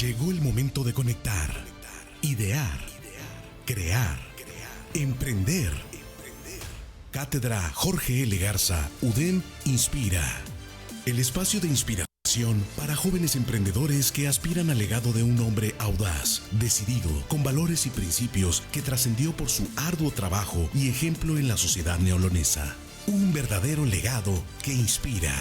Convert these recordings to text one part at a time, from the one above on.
Llegó el momento de conectar, idear, crear, emprender. Cátedra Jorge L. Garza, UDEM Inspira. El espacio de inspiración para jóvenes emprendedores que aspiran al legado de un hombre audaz, decidido, con valores y principios que trascendió por su arduo trabajo y ejemplo en la sociedad neolonesa. Un verdadero legado que inspira.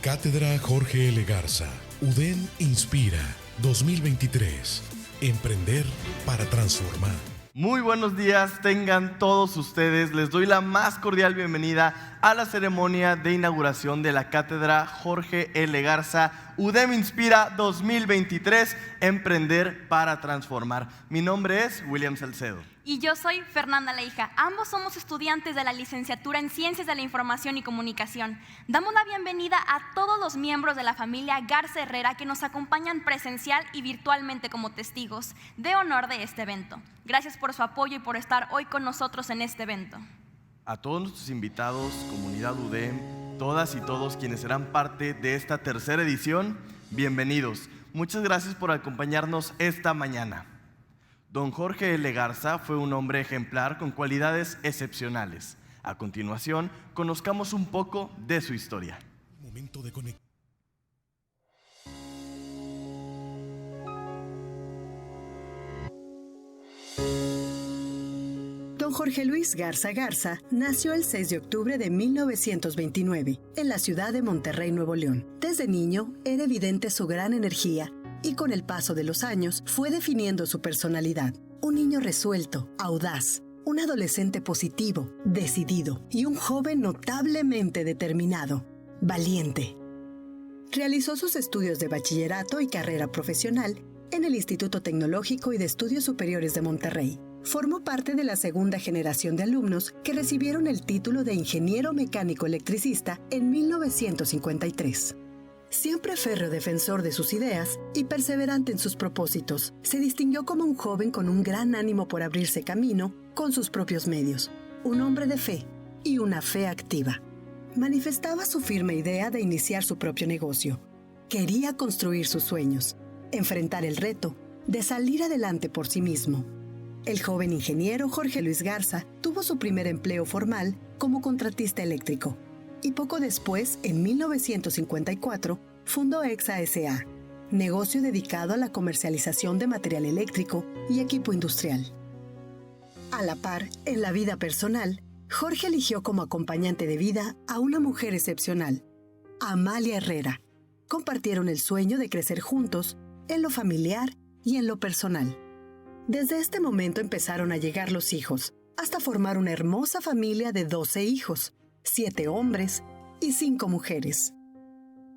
Cátedra Jorge L. Garza, UDEM Inspira 2023. Emprender para transformar. Muy buenos días, tengan todos ustedes. Les doy la más cordial bienvenida a la ceremonia de inauguración de la Cátedra Jorge L. Garza, UDEM Inspira 2023, Emprender para Transformar. Mi nombre es William Salcedo. Y yo soy Fernanda Leija. Ambos somos estudiantes de la licenciatura en Ciencias de la Información y Comunicación. Damos la bienvenida a todos los miembros de la familia Garza Herrera que nos acompañan presencial y virtualmente como testigos de honor de este evento. Gracias por su apoyo y por estar hoy con nosotros en este evento. A todos nuestros invitados, comunidad UDEM, todas y todos quienes serán parte de esta tercera edición, bienvenidos. Muchas gracias por acompañarnos esta mañana. Don Jorge L. Garza fue un hombre ejemplar con cualidades excepcionales. A continuación, conozcamos un poco de su historia. Momento de conectar. Don Jorge Luis Garza Garza nació el 6 de octubre de 1929 en la ciudad de Monterrey, Nuevo León. Desde niño era evidente su gran energía y con el paso de los años fue definiendo su personalidad. Un niño resuelto, audaz, un adolescente positivo, decidido y un joven notablemente determinado, valiente. Realizó sus estudios de bachillerato y carrera profesional en el Instituto Tecnológico y de Estudios Superiores de Monterrey. Formó parte de la segunda generación de alumnos que recibieron el título de ingeniero mecánico electricista en 1953. Siempre férreo defensor de sus ideas y perseverante en sus propósitos, se distinguió como un joven con un gran ánimo por abrirse camino con sus propios medios, un hombre de fe y una fe activa. Manifestaba su firme idea de iniciar su propio negocio. Quería construir sus sueños, enfrentar el reto de salir adelante por sí mismo. El joven ingeniero Jorge Luis Garza tuvo su primer empleo formal como contratista eléctrico y poco después, en 1954, fundó EXA S.A., negocio dedicado a la comercialización de material eléctrico y equipo industrial. A la par, en la vida personal, Jorge eligió como acompañante de vida a una mujer excepcional, Amalia Herrera. Compartieron el sueño de crecer juntos en lo familiar y en lo personal. Desde este momento empezaron a llegar los hijos, hasta formar una hermosa familia de 12 hijos, 7 hombres y 5 mujeres.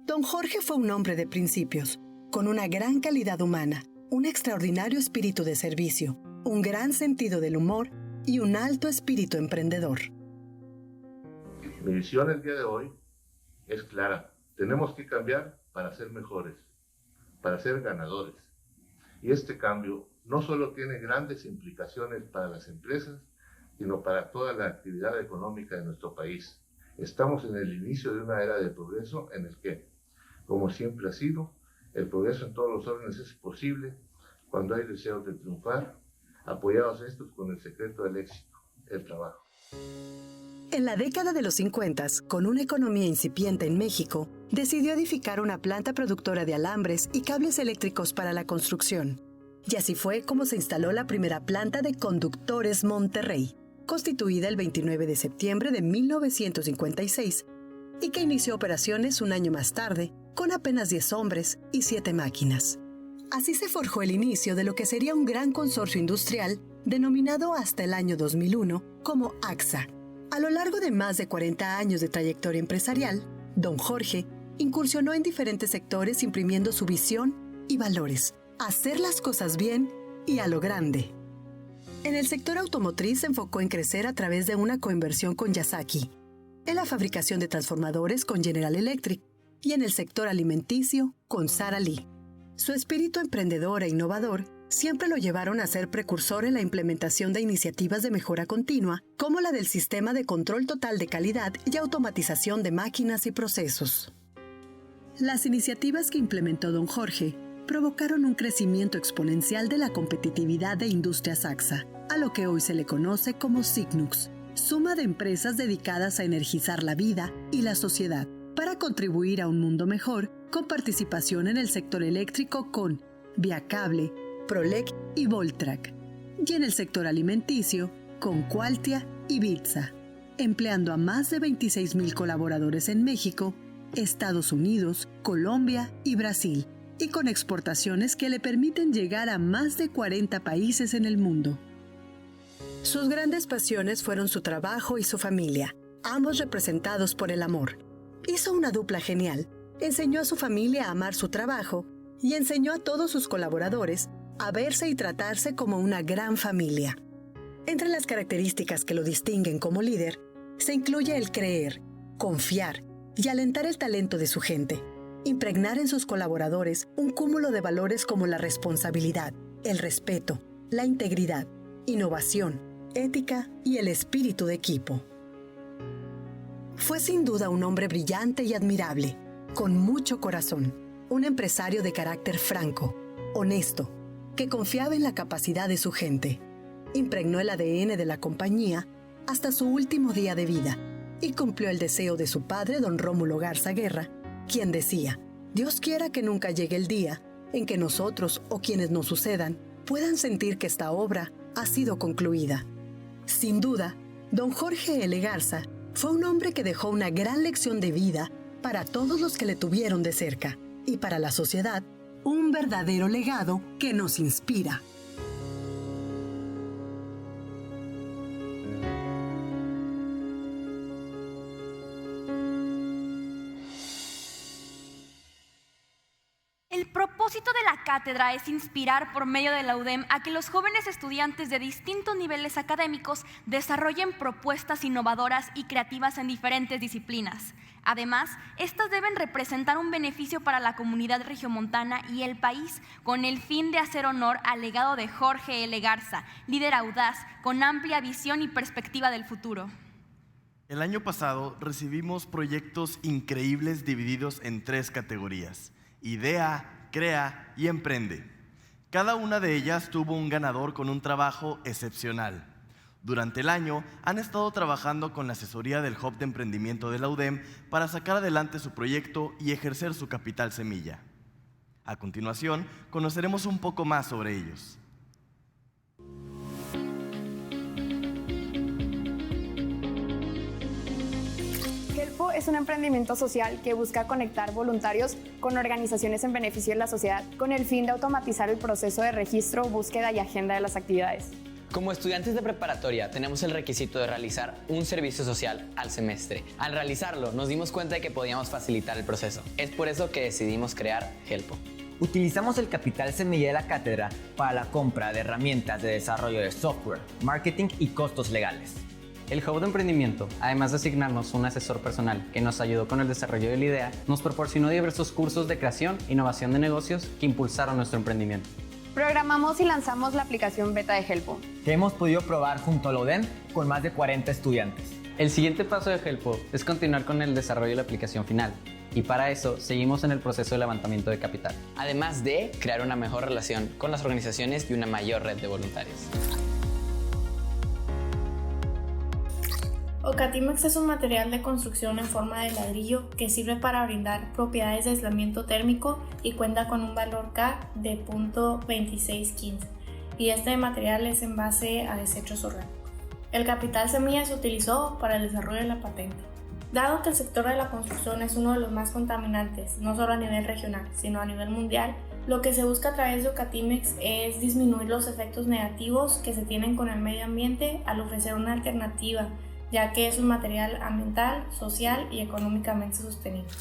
Don Jorge fue un hombre de principios, con una gran calidad humana, un extraordinario espíritu de servicio, un gran sentido del humor y un alto espíritu emprendedor. Mi visión el día de hoy es clara. Tenemos que cambiar para ser mejores, para ser ganadores. Y este cambio no solo tiene grandes implicaciones para las empresas, sino para toda la actividad económica de nuestro país. Estamos en el inicio de una era de progreso en el que, como siempre ha sido, el progreso en todos los órdenes es posible cuando hay deseos de triunfar, apoyados estos con el secreto del éxito, el trabajo. En la década de los 50, con una economía incipiente en México, decidió edificar una planta productora de alambres y cables eléctricos para la construcción. Y así fue como se instaló la primera planta de Conductores Monterrey, constituida el 29 de septiembre de 1956, y que inició operaciones un año más tarde, con apenas 10 hombres y 7 máquinas. Así se forjó el inicio de lo que sería un gran consorcio industrial, denominado hasta el año 2001 como AXA. A lo largo de más de 40 años de trayectoria empresarial, don Jorge incursionó en diferentes sectores imprimiendo su visión y valores, hacer las cosas bien y a lo grande. En el sector automotriz se enfocó en crecer a través de una coinversión con Yasaki, en la fabricación de transformadores con General Electric y en el sector alimenticio con Sara Lee. Su espíritu emprendedor e innovador siempre lo llevaron a ser precursor en la implementación de iniciativas de mejora continua, como la del Sistema de Control Total de Calidad y Automatización de Máquinas y Procesos. Las iniciativas que implementó don Jorge provocaron un crecimiento exponencial de la competitividad de Industria Saxa, a lo que hoy se le conoce como Signux, suma de empresas dedicadas a energizar la vida y la sociedad para contribuir a un mundo mejor, con participación en el sector eléctrico con Viacable, Prolec y Voltrac, y en el sector alimenticio con Qualtia y Bitsa, empleando a más de 26,000 colaboradores en México, Estados Unidos, Colombia y Brasil, y con exportaciones que le permiten llegar a más de 40 países en el mundo. Sus grandes pasiones fueron su trabajo y su familia, ambos representados por el amor. Hizo una dupla genial. Enseñó a su familia a amar su trabajo y enseñó a todos sus colaboradores a verse y tratarse como una gran familia. Entre las características que lo distinguen como líder, se incluye el creer, confiar y alentar el talento de su gente, impregnar en sus colaboradores un cúmulo de valores como la responsabilidad, el respeto, la integridad, innovación, ética y el espíritu de equipo. Fue sin duda un hombre brillante y admirable, con mucho corazón, un empresario de carácter franco, honesto, que confiaba en la capacidad de su gente. Impregnó el ADN de la compañía hasta su último día de vida y cumplió el deseo de su padre, don Rómulo Garza Guerra, quien decía: Dios quiera que nunca llegue el día en que nosotros o quienes nos sucedan puedan sentir que esta obra ha sido concluida. Sin duda, don Jorge L. Garza fue un hombre que dejó una gran lección de vida para todos los que le tuvieron de cerca y para la sociedad, un verdadero legado que nos inspira. El propósito de la cátedra es inspirar por medio de la UDEM a que los jóvenes estudiantes de distintos niveles académicos desarrollen propuestas innovadoras y creativas en diferentes disciplinas. Además, estas deben representar un beneficio para la comunidad regiomontana y el país, con el fin de hacer honor al legado de Jorge L. Garza, líder audaz, con amplia visión y perspectiva del futuro. El año pasado recibimos proyectos increíbles divididos en 3 categorías: idea, crea y emprende. Cada una de ellas tuvo un ganador con un trabajo excepcional. Durante el año han estado trabajando con la asesoría del Hub de Emprendimiento de la UDEM para sacar adelante su proyecto y ejercer su capital semilla. A continuación, conoceremos un poco más sobre ellos. Helpo es un emprendimiento social que busca conectar voluntarios con organizaciones en beneficio de la sociedad con el fin de automatizar el proceso de registro, búsqueda y agenda de las actividades. Como estudiantes de preparatoria tenemos el requisito de realizar un servicio social al semestre. Al realizarlo nos dimos cuenta de que podíamos facilitar el proceso. Es por eso que decidimos crear Helpo. Utilizamos el capital semilla de la cátedra para la compra de herramientas de desarrollo de software, marketing y costos legales. El Hub de Emprendimiento, además de asignarnos un asesor personal que nos ayudó con el desarrollo de la idea, nos proporcionó diversos cursos de creación e innovación de negocios que impulsaron nuestro emprendimiento. Programamos y lanzamos la aplicación beta de Helpo, que hemos podido probar junto a la UDEM con más de 40 estudiantes. El siguiente paso de Helpo es continuar con el desarrollo de la aplicación final, y para eso seguimos en el proceso de levantamiento de capital. Además de crear una mejor relación con las organizaciones y una mayor red de voluntarios. Ocatimex es un material de construcción en forma de ladrillo que sirve para brindar propiedades de aislamiento térmico y cuenta con un valor K de .2615, y este material es en base a desechos orgánicos. El capital semilla se utilizó para el desarrollo de la patente. Dado que el sector de la construcción es uno de los más contaminantes, no solo a nivel regional, sino a nivel mundial, lo que se busca a través de Ocatimex es disminuir los efectos negativos que se tienen con el medio ambiente al ofrecer una alternativa, ya que es un material ambiental, social y económicamente sostenible.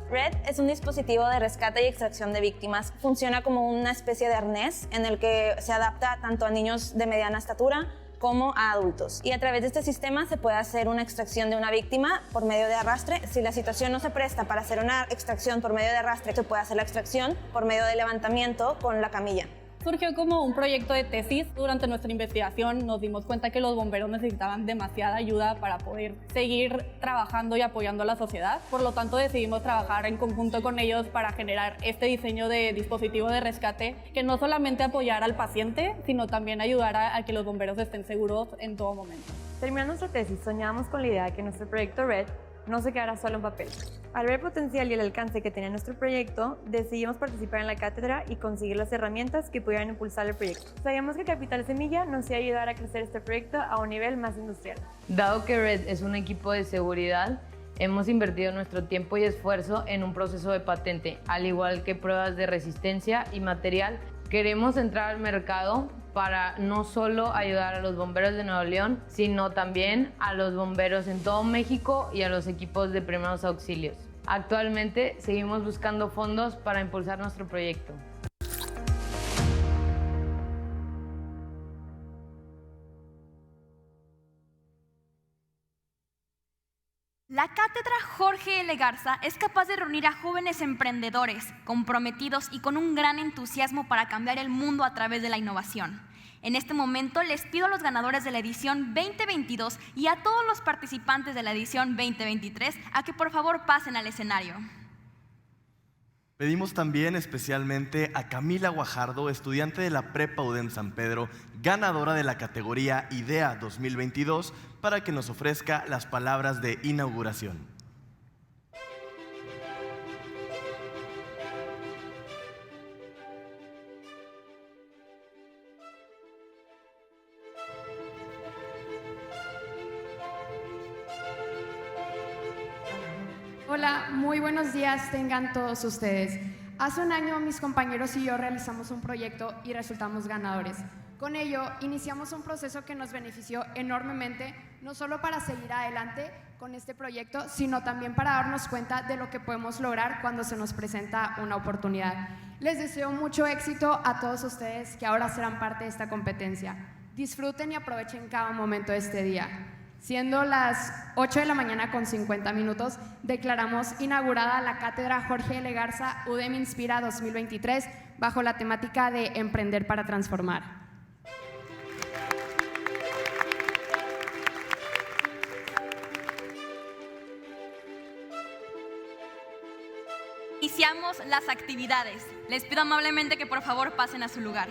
RED es un dispositivo de rescate y extracción de víctimas. Funciona como una especie de arnés en el que se adapta tanto a niños de mediana estatura como a adultos. Y a través de este sistema se puede hacer una extracción de una víctima por medio de arrastre. Si la situación no se presta para hacer una extracción por medio de arrastre, se puede hacer la extracción por medio de levantamiento con la camilla. Surgió como un proyecto de tesis. Durante nuestra investigación nos dimos cuenta que los bomberos necesitaban demasiada ayuda para poder seguir trabajando y apoyando a la sociedad. Por lo tanto, decidimos trabajar en conjunto con ellos para generar este diseño de dispositivo de rescate que no solamente apoyara al paciente, sino también ayudara a que los bomberos estén seguros en todo momento. Terminando nuestra tesis, soñábamos con la idea de que nuestro proyecto RED no se quedara solo en papel. Al ver el potencial y el alcance que tenía nuestro proyecto, decidimos participar en la cátedra y conseguir las herramientas que pudieran impulsar el proyecto. Sabíamos que Capital Semilla nos iba a ayudar a crecer este proyecto a un nivel más industrial. Dado que RED es un equipo de seguridad, hemos invertido nuestro tiempo y esfuerzo en un proceso de patente, al igual que pruebas de resistencia y material. Queremos entrar al mercado para no solo ayudar a los bomberos de Nuevo León, sino también a los bomberos en todo México y a los equipos de primeros auxilios. Actualmente seguimos buscando fondos para impulsar nuestro proyecto. La Cátedra Jorge L. Garza es capaz de reunir a jóvenes emprendedores, comprometidos y con un gran entusiasmo para cambiar el mundo a través de la innovación. En este momento les pido a los ganadores de la edición 2022 y a todos los participantes de la edición 2023 a que por favor pasen al escenario. Pedimos también especialmente a Camila Guajardo, estudiante de la Prepa UDEM San Pedro, ganadora de la categoría IDEA 2022, para que nos ofrezca las palabras de inauguración. Hola, muy buenos días tengan todos ustedes. Hace un año mis compañeros y yo realizamos un proyecto y resultamos ganadores. Con ello, iniciamos un proceso que nos benefició enormemente, no solo para seguir adelante con este proyecto, sino también para darnos cuenta de lo que podemos lograr cuando se nos presenta una oportunidad. Les deseo mucho éxito a todos ustedes que ahora serán parte de esta competencia. Disfruten y aprovechen cada momento de este día. Siendo las 8 de la mañana con 50 minutos, declaramos inaugurada la Cátedra Jorge L. Garza UDEM Inspira 2023 bajo la temática de Emprender para Transformar. Iniciamos las actividades. Les pido amablemente que por favor pasen a su lugar.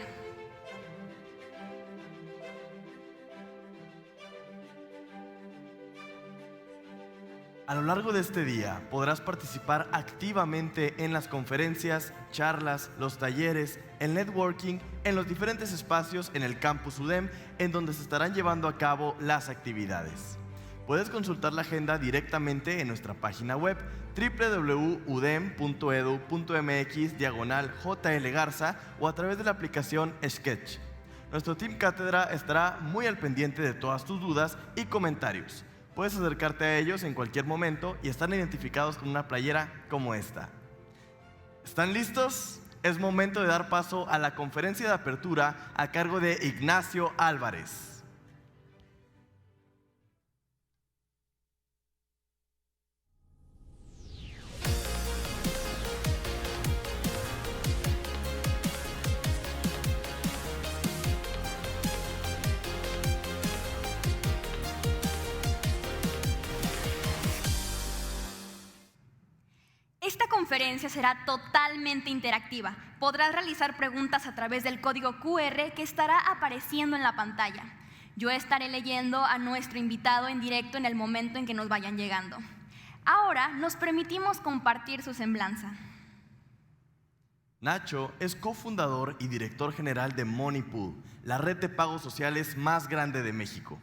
A lo largo de este día podrás participar activamente en las conferencias, charlas, los talleres, el networking, en los diferentes espacios en el campus UDEM en donde se estarán llevando a cabo las actividades. Puedes consultar la agenda directamente en nuestra página web www.udem.edu.mx/JL Garza o a través de la aplicación Sketch. Nuestro Team Cátedra estará muy al pendiente de todas tus dudas y comentarios. Puedes acercarte a ellos en cualquier momento y están identificados con una playera como esta. ¿Están listos? Es momento de dar paso a la conferencia de apertura a cargo de Ignacio Álvarez. Esta conferencia será totalmente interactiva. Podrás realizar preguntas a través del código QR que estará apareciendo en la pantalla. Yo estaré leyendo a nuestro invitado en directo en el momento en que nos vayan llegando. Ahora nos permitimos compartir su semblanza. Nacho es cofundador y director general de Moneypool, la red de pagos sociales más grande de México.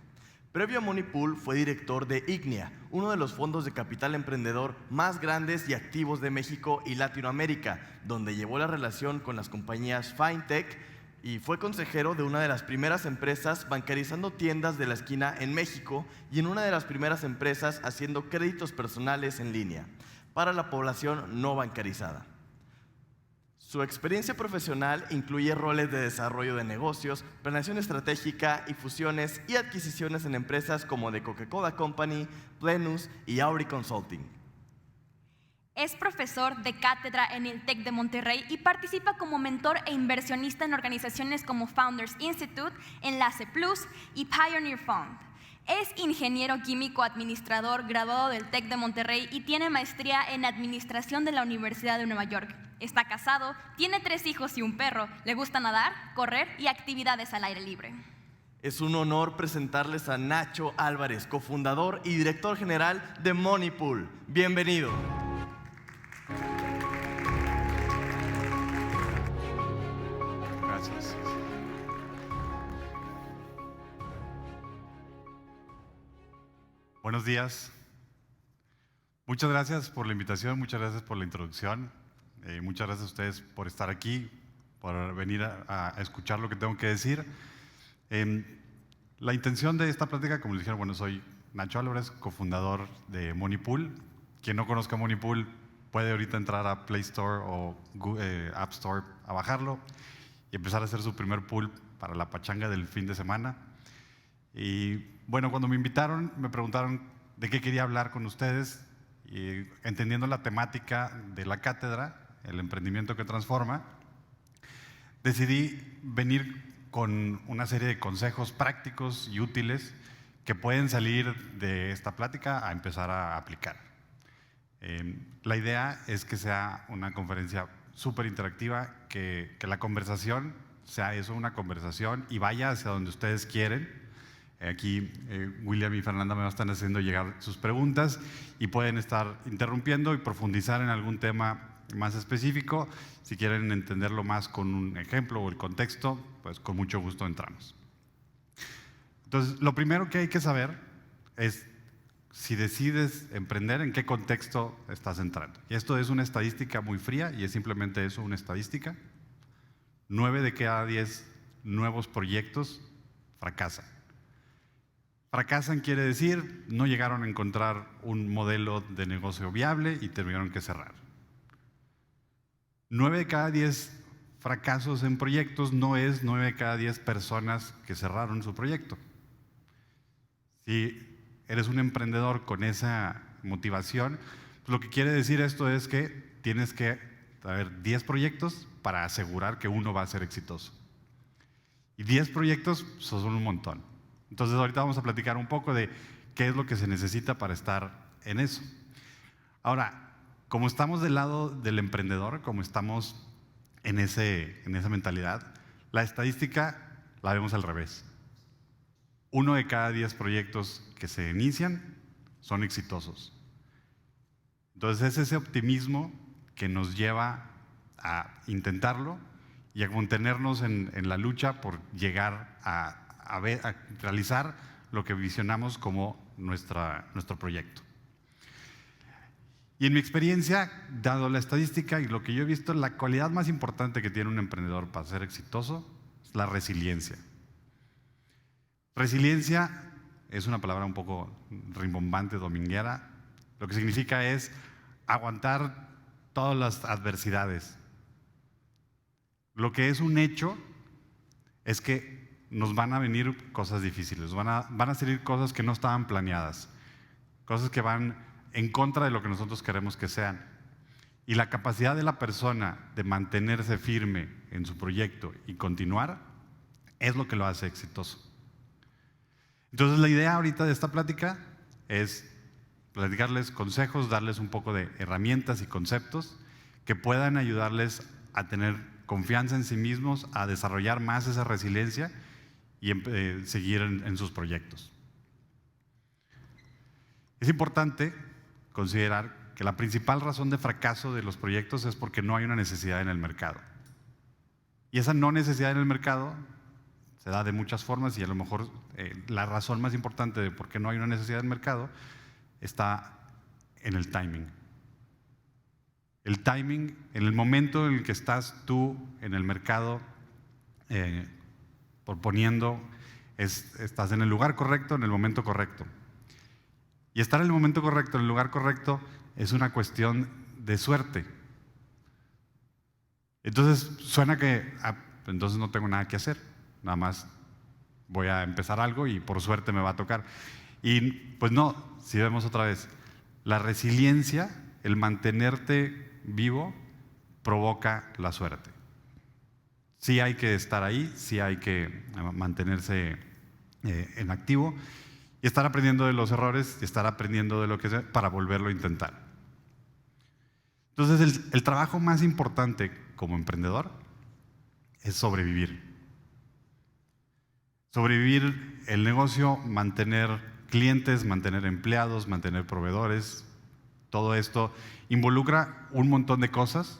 Previo a Moneypool fue director de Ignea, uno de los fondos de capital emprendedor más grandes y activos de México y Latinoamérica, donde llevó la relación con las compañías FinTech y fue consejero de una de las primeras empresas bancarizando tiendas de la esquina en México y en una de las primeras empresas haciendo créditos personales en línea para la población no bancarizada. Su experiencia profesional incluye roles de desarrollo de negocios, planeación estratégica y fusiones y adquisiciones en empresas como The Coca-Cola Company, Plenus y Auri Consulting. Es profesor de cátedra en el TEC de Monterrey y participa como mentor e inversionista en organizaciones como Founders Institute, Enlace Plus y Pioneer Fund. Es ingeniero químico administrador graduado del TEC de Monterrey y tiene maestría en administración de la Universidad de Nueva York. Está casado, tiene 3 hijos y un perro, le gusta nadar, correr y actividades al aire libre. Es un honor presentarles a Nacho Álvarez, cofundador y director general de Moneypool. Bienvenido. Gracias. Buenos días. Muchas gracias por la invitación, muchas gracias por la introducción. Muchas gracias a ustedes por estar aquí, por venir a escuchar lo que tengo que decir. La intención de esta plática, como les dijeron, bueno, soy Nacho Álvarez, cofundador de Moneypool. Quien no conozca Moneypool puede ahorita entrar a Play Store o App Store a bajarlo y empezar a hacer su primer pool para la pachanga del fin de semana. Y bueno, cuando me invitaron, me preguntaron de qué quería hablar con ustedes, y entendiendo la temática de la cátedra, el emprendimiento que transforma, decidí venir con una serie de consejos prácticos y útiles que pueden salir de esta plática a empezar a aplicar. La idea es que sea una conferencia súper interactiva, que la conversación sea eso, una conversación, y vaya hacia donde ustedes quieren. Aquí William y Fernanda me están haciendo llegar sus preguntas y pueden estar interrumpiendo y profundizar en algún tema más específico. Si quieren entenderlo más con un ejemplo o el contexto, pues con mucho gusto entramos. Entonces, lo primero que hay que saber es si decides emprender, en qué contexto estás entrando. Y esto es una estadística muy fría y es simplemente eso, una estadística. 9 de cada 10 nuevos proyectos fracasan. Fracasan quiere decir, no llegaron a encontrar un modelo de negocio viable y tuvieron que cerrar. 9 de cada 10 fracasos en proyectos no es 9 de cada 10 personas que cerraron su proyecto. Si eres un emprendedor con esa motivación, pues lo que quiere decir esto es que tienes que haber 10 proyectos para asegurar que uno va a ser exitoso. Y 10 proyectos son un montón. Entonces ahorita vamos a platicar un poco de qué es lo que se necesita para estar en eso. Ahora, como estamos del lado del emprendedor, como estamos en esa mentalidad, la estadística la vemos al revés. 1 de cada 10 proyectos que se inician son exitosos. Entonces es ese optimismo que nos lleva a intentarlo y a mantenernos en la lucha por llegar a realizar lo que visionamos como nuestro proyecto. Y en mi experiencia, dado la estadística y lo que yo he visto, la cualidad más importante que tiene un emprendedor para ser exitoso es la resiliencia. Resiliencia es una palabra un poco rimbombante, dominguera. Lo que significa es aguantar todas las adversidades. Lo que es un hecho es que nos van a venir cosas difíciles, van a salir cosas que no estaban planeadas, cosas que van en contra de lo que nosotros queremos que sean. Y la capacidad de la persona de mantenerse firme en su proyecto y continuar es lo que lo hace exitoso. Entonces la idea ahorita de esta plática es platicarles consejos, darles un poco de herramientas y conceptos que puedan ayudarles a tener confianza en sí mismos, a desarrollar más esa resiliencia y seguir en sus proyectos. Es importante considerar que la principal razón de fracaso de los proyectos es porque no hay una necesidad en el mercado. Y esa no necesidad en el mercado se da de muchas formas y a lo mejor la razón más importante de por qué no hay una necesidad en el mercado está en el timing. El timing, en el momento en el que estás tú en el mercado proponiendo, estás en el lugar correcto, en el momento correcto. Y estar en el momento correcto, en el lugar correcto, es una cuestión de suerte. Entonces suena que entonces no tengo nada que hacer, nada más voy a empezar algo y por suerte me va a tocar. Y pues no, si vemos otra vez, la resiliencia el mantenerte vivo provoca la suerte. Sí hay que estar ahí, sí hay que mantenerse en activo y estar aprendiendo de los errores y estar aprendiendo de lo que sea para volverlo a intentar. Entonces, el trabajo más importante como emprendedor es sobrevivir. Sobrevivir el negocio, mantener clientes, mantener empleados, mantener proveedores. Todo esto involucra un montón de cosas,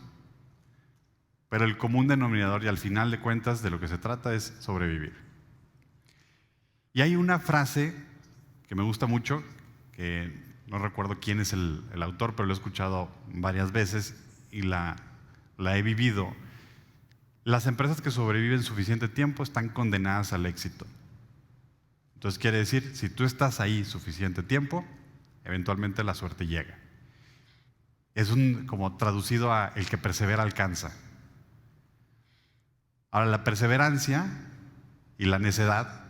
pero el común denominador y al final de cuentas de lo que se trata es sobrevivir. Y hay una frase que me gusta mucho, que no recuerdo quién es el autor, pero lo he escuchado varias veces y la he vivido. Las empresas que sobreviven suficiente tiempo están condenadas al éxito. Entonces quiere decir, si tú estás ahí suficiente tiempo, eventualmente la suerte llega. Es como traducido a el que persevera alcanza. Ahora, la perseverancia y la necedad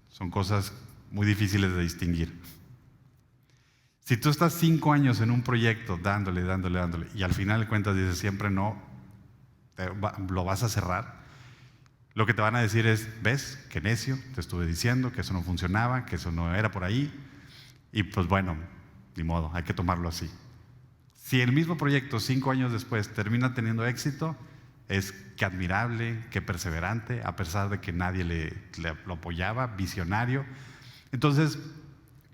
son cosas muy difíciles de distinguir. Si tú estás 5 años en un proyecto dándole y al final de cuentas dices siempre no, lo vas a cerrar, lo que te van a decir es, ves, qué necio, te estuve diciendo que eso no funcionaba, que eso no era por ahí, y pues bueno, ni modo, hay que tomarlo así. Si el mismo proyecto 5 años después termina teniendo éxito, es que admirable, que perseverante, a pesar de que nadie lo apoyaba, visionario. Entonces,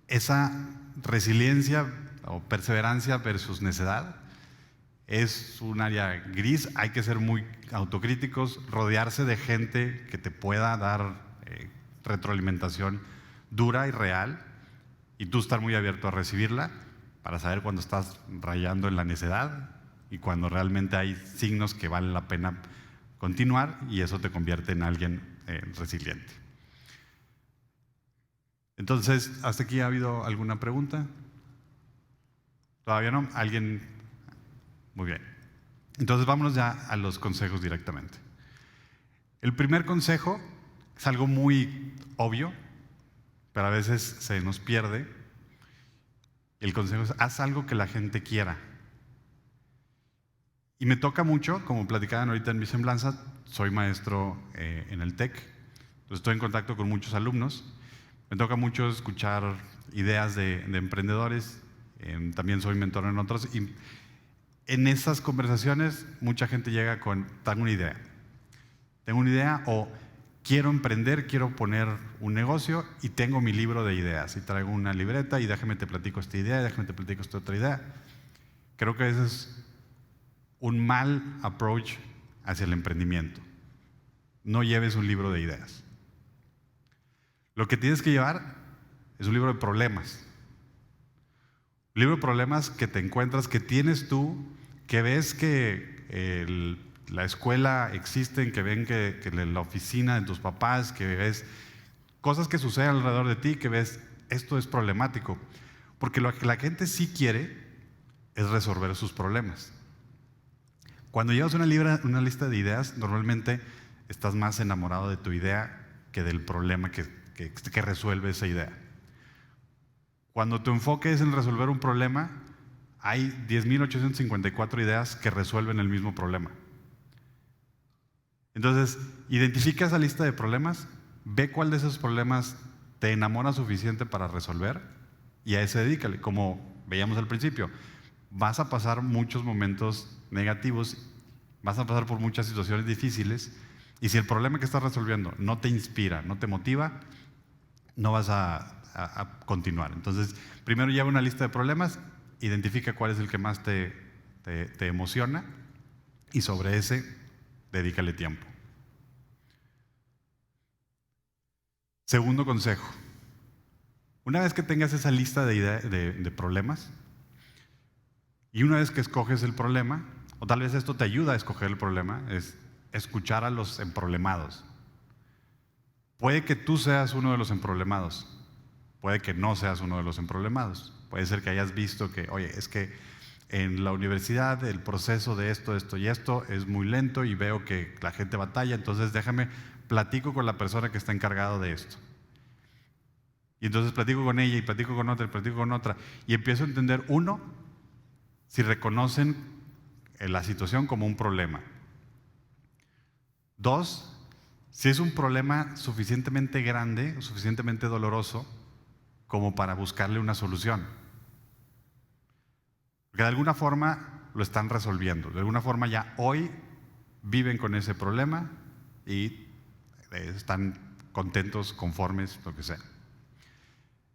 esa resiliencia o perseverancia versus necedad es un área gris. Hay que ser muy autocríticos, rodearse de gente que te pueda dar retroalimentación dura y real y tú estar muy abierto a recibirla para saber cuando estás rayando en la necedad y cuando realmente hay signos que vale la pena continuar y eso te convierte en alguien resiliente. Entonces, ¿hasta aquí ha habido alguna pregunta? ¿Todavía no? ¿Alguien? Muy bien. Entonces, vámonos ya a los consejos directamente. El primer consejo es algo muy obvio, pero a veces se nos pierde. El consejo es, haz algo que la gente quiera. Y me toca mucho, como platicaban ahorita en mi semblanza, soy maestro en el TEC, entonces estoy en contacto con muchos alumnos. Me toca mucho escuchar ideas de emprendedores, también soy mentor en otros, y en esas conversaciones mucha gente llega con, tengo una idea o quiero emprender, quiero poner un negocio y tengo mi libro de ideas y traigo una libreta y déjame te platico esta idea, déjame te platico esta otra idea. Creo que ese es un mal approach hacia el emprendimiento. No lleves un libro de ideas. Lo que tienes que llevar es un libro de problemas. Un libro de problemas que te encuentras, que tienes tú, que ves que la escuela existe, que ven que la oficina de tus papás, que ves cosas que suceden alrededor de ti, que ves esto es problemático. Porque lo que la gente sí quiere es resolver sus problemas. Cuando llevas una lista de ideas, normalmente estás más enamorado de tu idea que del problema que resuelve esa idea. Cuando tu enfoque es en resolver un problema, hay 10.854 ideas que resuelven el mismo problema. Entonces, identifica esa lista de problemas, ve cuál de esos problemas te enamora suficiente para resolver y a ese dedícale. Como veíamos al principio, vas a pasar muchos momentos negativos, vas a pasar por muchas situaciones difíciles y si el problema que estás resolviendo no te inspira, no te motiva, no vas a continuar. Entonces, primero lleva una lista de problemas, identifica cuál es el que más te emociona y sobre ese, dedícale tiempo. Segundo consejo. Una vez que tengas esa lista de problemas y una vez que escoges el problema, o tal vez esto te ayuda a escoger el problema, es escuchar a los emproblemados. Puede que tú seas uno de los emproblemados, puede que no seas uno de los emproblemados. Puede ser que hayas visto que, oye, es que en la universidad el proceso de esto y esto es muy lento y veo que la gente batalla, entonces déjame, platico con la persona que está encargado de esto. Y entonces platico con ella y platico con otra y platico con otra y empiezo a entender, uno, si reconocen la situación como un problema. 2, si es un problema suficientemente grande, o suficientemente doloroso, como para buscarle una solución. Porque de alguna forma lo están resolviendo, de alguna forma ya hoy viven con ese problema y están contentos, conformes, lo que sea.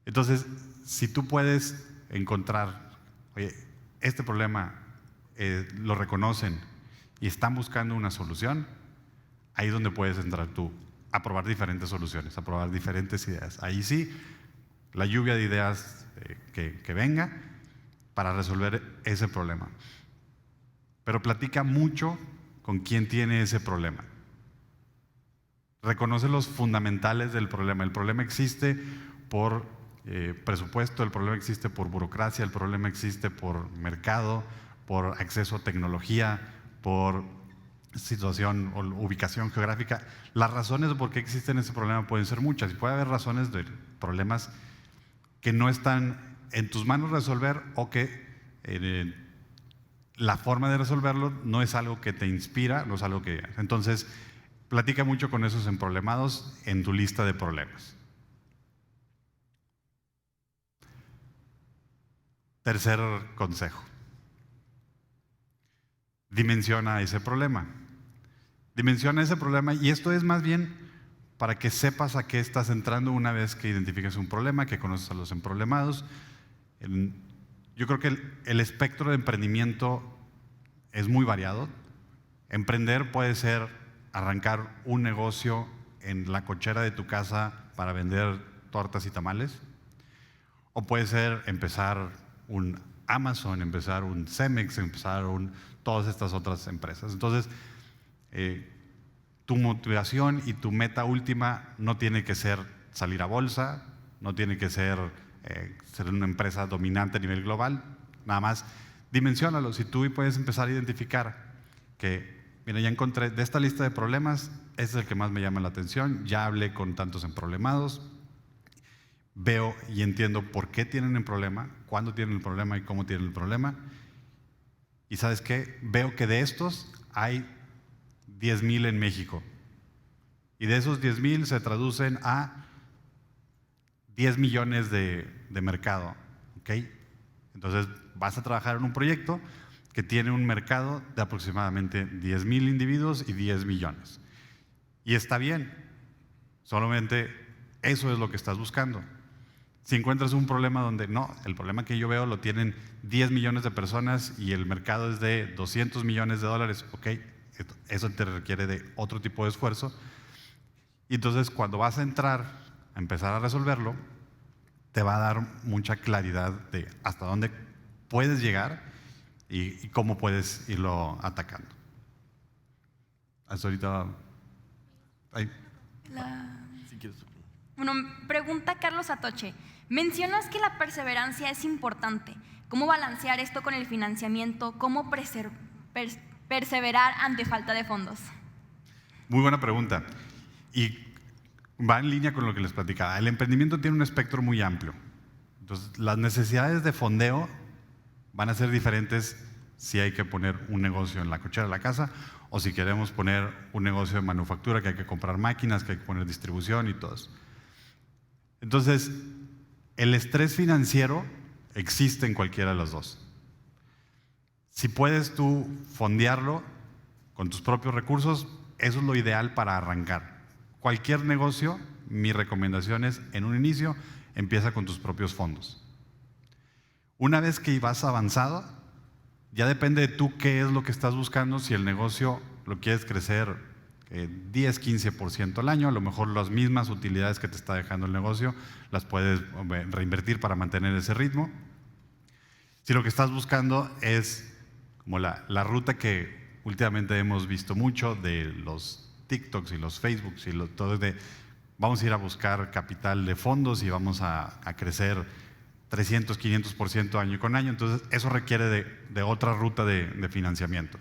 Entonces, si tú puedes encontrar, oye, este problema lo reconocen y están buscando una solución, ahí es donde puedes entrar tú, a probar diferentes soluciones, a probar diferentes ideas. Ahí sí, la lluvia de ideas que venga para resolver ese problema. Pero platica mucho con quien tiene ese problema. Reconoce los fundamentales del problema. El problema existe por presupuesto, el problema existe por burocracia, el problema existe por mercado, por acceso a tecnología, por situación o ubicación geográfica. Las razones de por qué existe ese problema pueden ser muchas y puede haber razones de problemas que no están en tus manos resolver o que la forma de resolverlo no es algo que te inspira, no es algo que… Entonces, platica mucho con esos emproblemados en tu lista de problemas. Tercer consejo. Dimensiona ese problema. Dimensiona ese problema y esto es más bien para que sepas a qué estás entrando una vez que identifiques un problema, que conoces a los emproblemados. Yo creo que el espectro de emprendimiento es muy variado. Emprender puede ser arrancar un negocio en la cochera de tu casa para vender tortas y tamales, o puede ser empezar un Amazon, empezar un Cemex, empezar todas estas otras empresas. Entonces, tu motivación y tu meta última no tiene que ser salir a bolsa, no tiene que ser una empresa dominante a nivel global, nada más dimensiónalo. Si tú puedes empezar a identificar que, mira, ya encontré de esta lista de problemas, este es el que más me llama la atención, ya hablé con tantos emproblemados, veo y entiendo por qué tienen el problema, cuándo tienen el problema y cómo tienen el problema. Y ¿sabes qué? Veo que de estos hay 10,000 en México. Y de esos 10,000 se traducen a 10 millones de mercado. ¿Okay? Entonces vas a trabajar en un proyecto que tiene un mercado de aproximadamente 10,000 individuos y 10 millones. Y está bien, solamente eso es lo que estás buscando. Si encuentras un problema donde no, el problema que yo veo lo tienen 10 millones de personas y el mercado es de 200 millones de dólares, ok, eso te requiere de otro tipo de esfuerzo. Y entonces cuando vas a entrar a empezar a resolverlo, te va a dar mucha claridad de hasta dónde puedes llegar y cómo puedes irlo atacando. Hasta ahorita… Bueno, pregunta Carlos Atoche. Mencionas que la perseverancia es importante. ¿Cómo balancear esto con el financiamiento? ¿Cómo perseverar ante falta de fondos? Muy buena pregunta. Y va en línea con lo que les platicaba. El emprendimiento tiene un espectro muy amplio. Entonces, las necesidades de fondeo van a ser diferentes si hay que poner un negocio en la cochera de la casa o si queremos poner un negocio de manufactura, que hay que comprar máquinas, que hay que poner distribución y todo eso. Entonces, el estrés financiero existe en cualquiera de los dos. Si puedes tú fondearlo con tus propios recursos, eso es lo ideal para arrancar. Cualquier negocio, mi recomendación es, en un inicio, empieza con tus propios fondos. Una vez que vas avanzado, ya depende de tú qué es lo que estás buscando. Si el negocio lo quieres crecer 10, 15% al año, a lo mejor las mismas utilidades que te está dejando el negocio las puedes reinvertir para mantener ese ritmo. Si lo que estás buscando es como la ruta que últimamente hemos visto mucho de los TikToks y los Facebooks y todo de vamos a ir a buscar capital de fondos y vamos a crecer 300, 500% año con año, entonces eso requiere de otra ruta de financiamiento.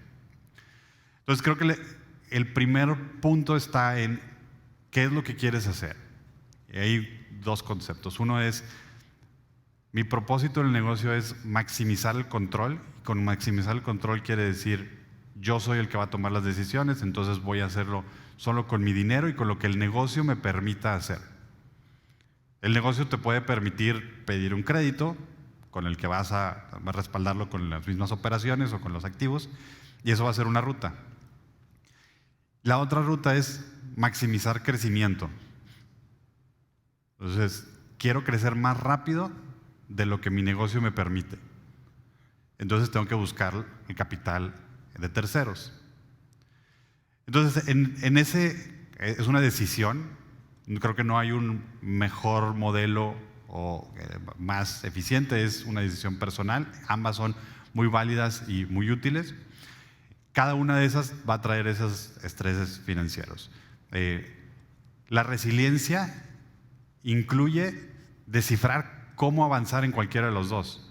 Entonces creo que el primer punto está en qué es lo que quieres hacer. Y hay dos conceptos. Uno es Mi propósito en el negocio es maximizar el control. Con maximizar el control quiere decir, yo soy el que va a tomar las decisiones, entonces voy a hacerlo solo con mi dinero y con lo que el negocio me permita hacer. El negocio te puede permitir pedir un crédito con el que vas a respaldarlo con las mismas operaciones o con los activos, y eso va a ser una ruta. La otra ruta es maximizar crecimiento. Entonces, quiero crecer más rápido de lo que mi negocio me permite. Entonces tengo que buscar el capital de terceros. Entonces, en ese es una decisión. Creo que no hay un mejor modelo o más eficiente, es una decisión personal. Ambas son muy válidas y muy útiles. Cada una de esas va a traer esos estreses financieros. La resiliencia incluye descifrar cómo avanzar en cualquiera de los dos.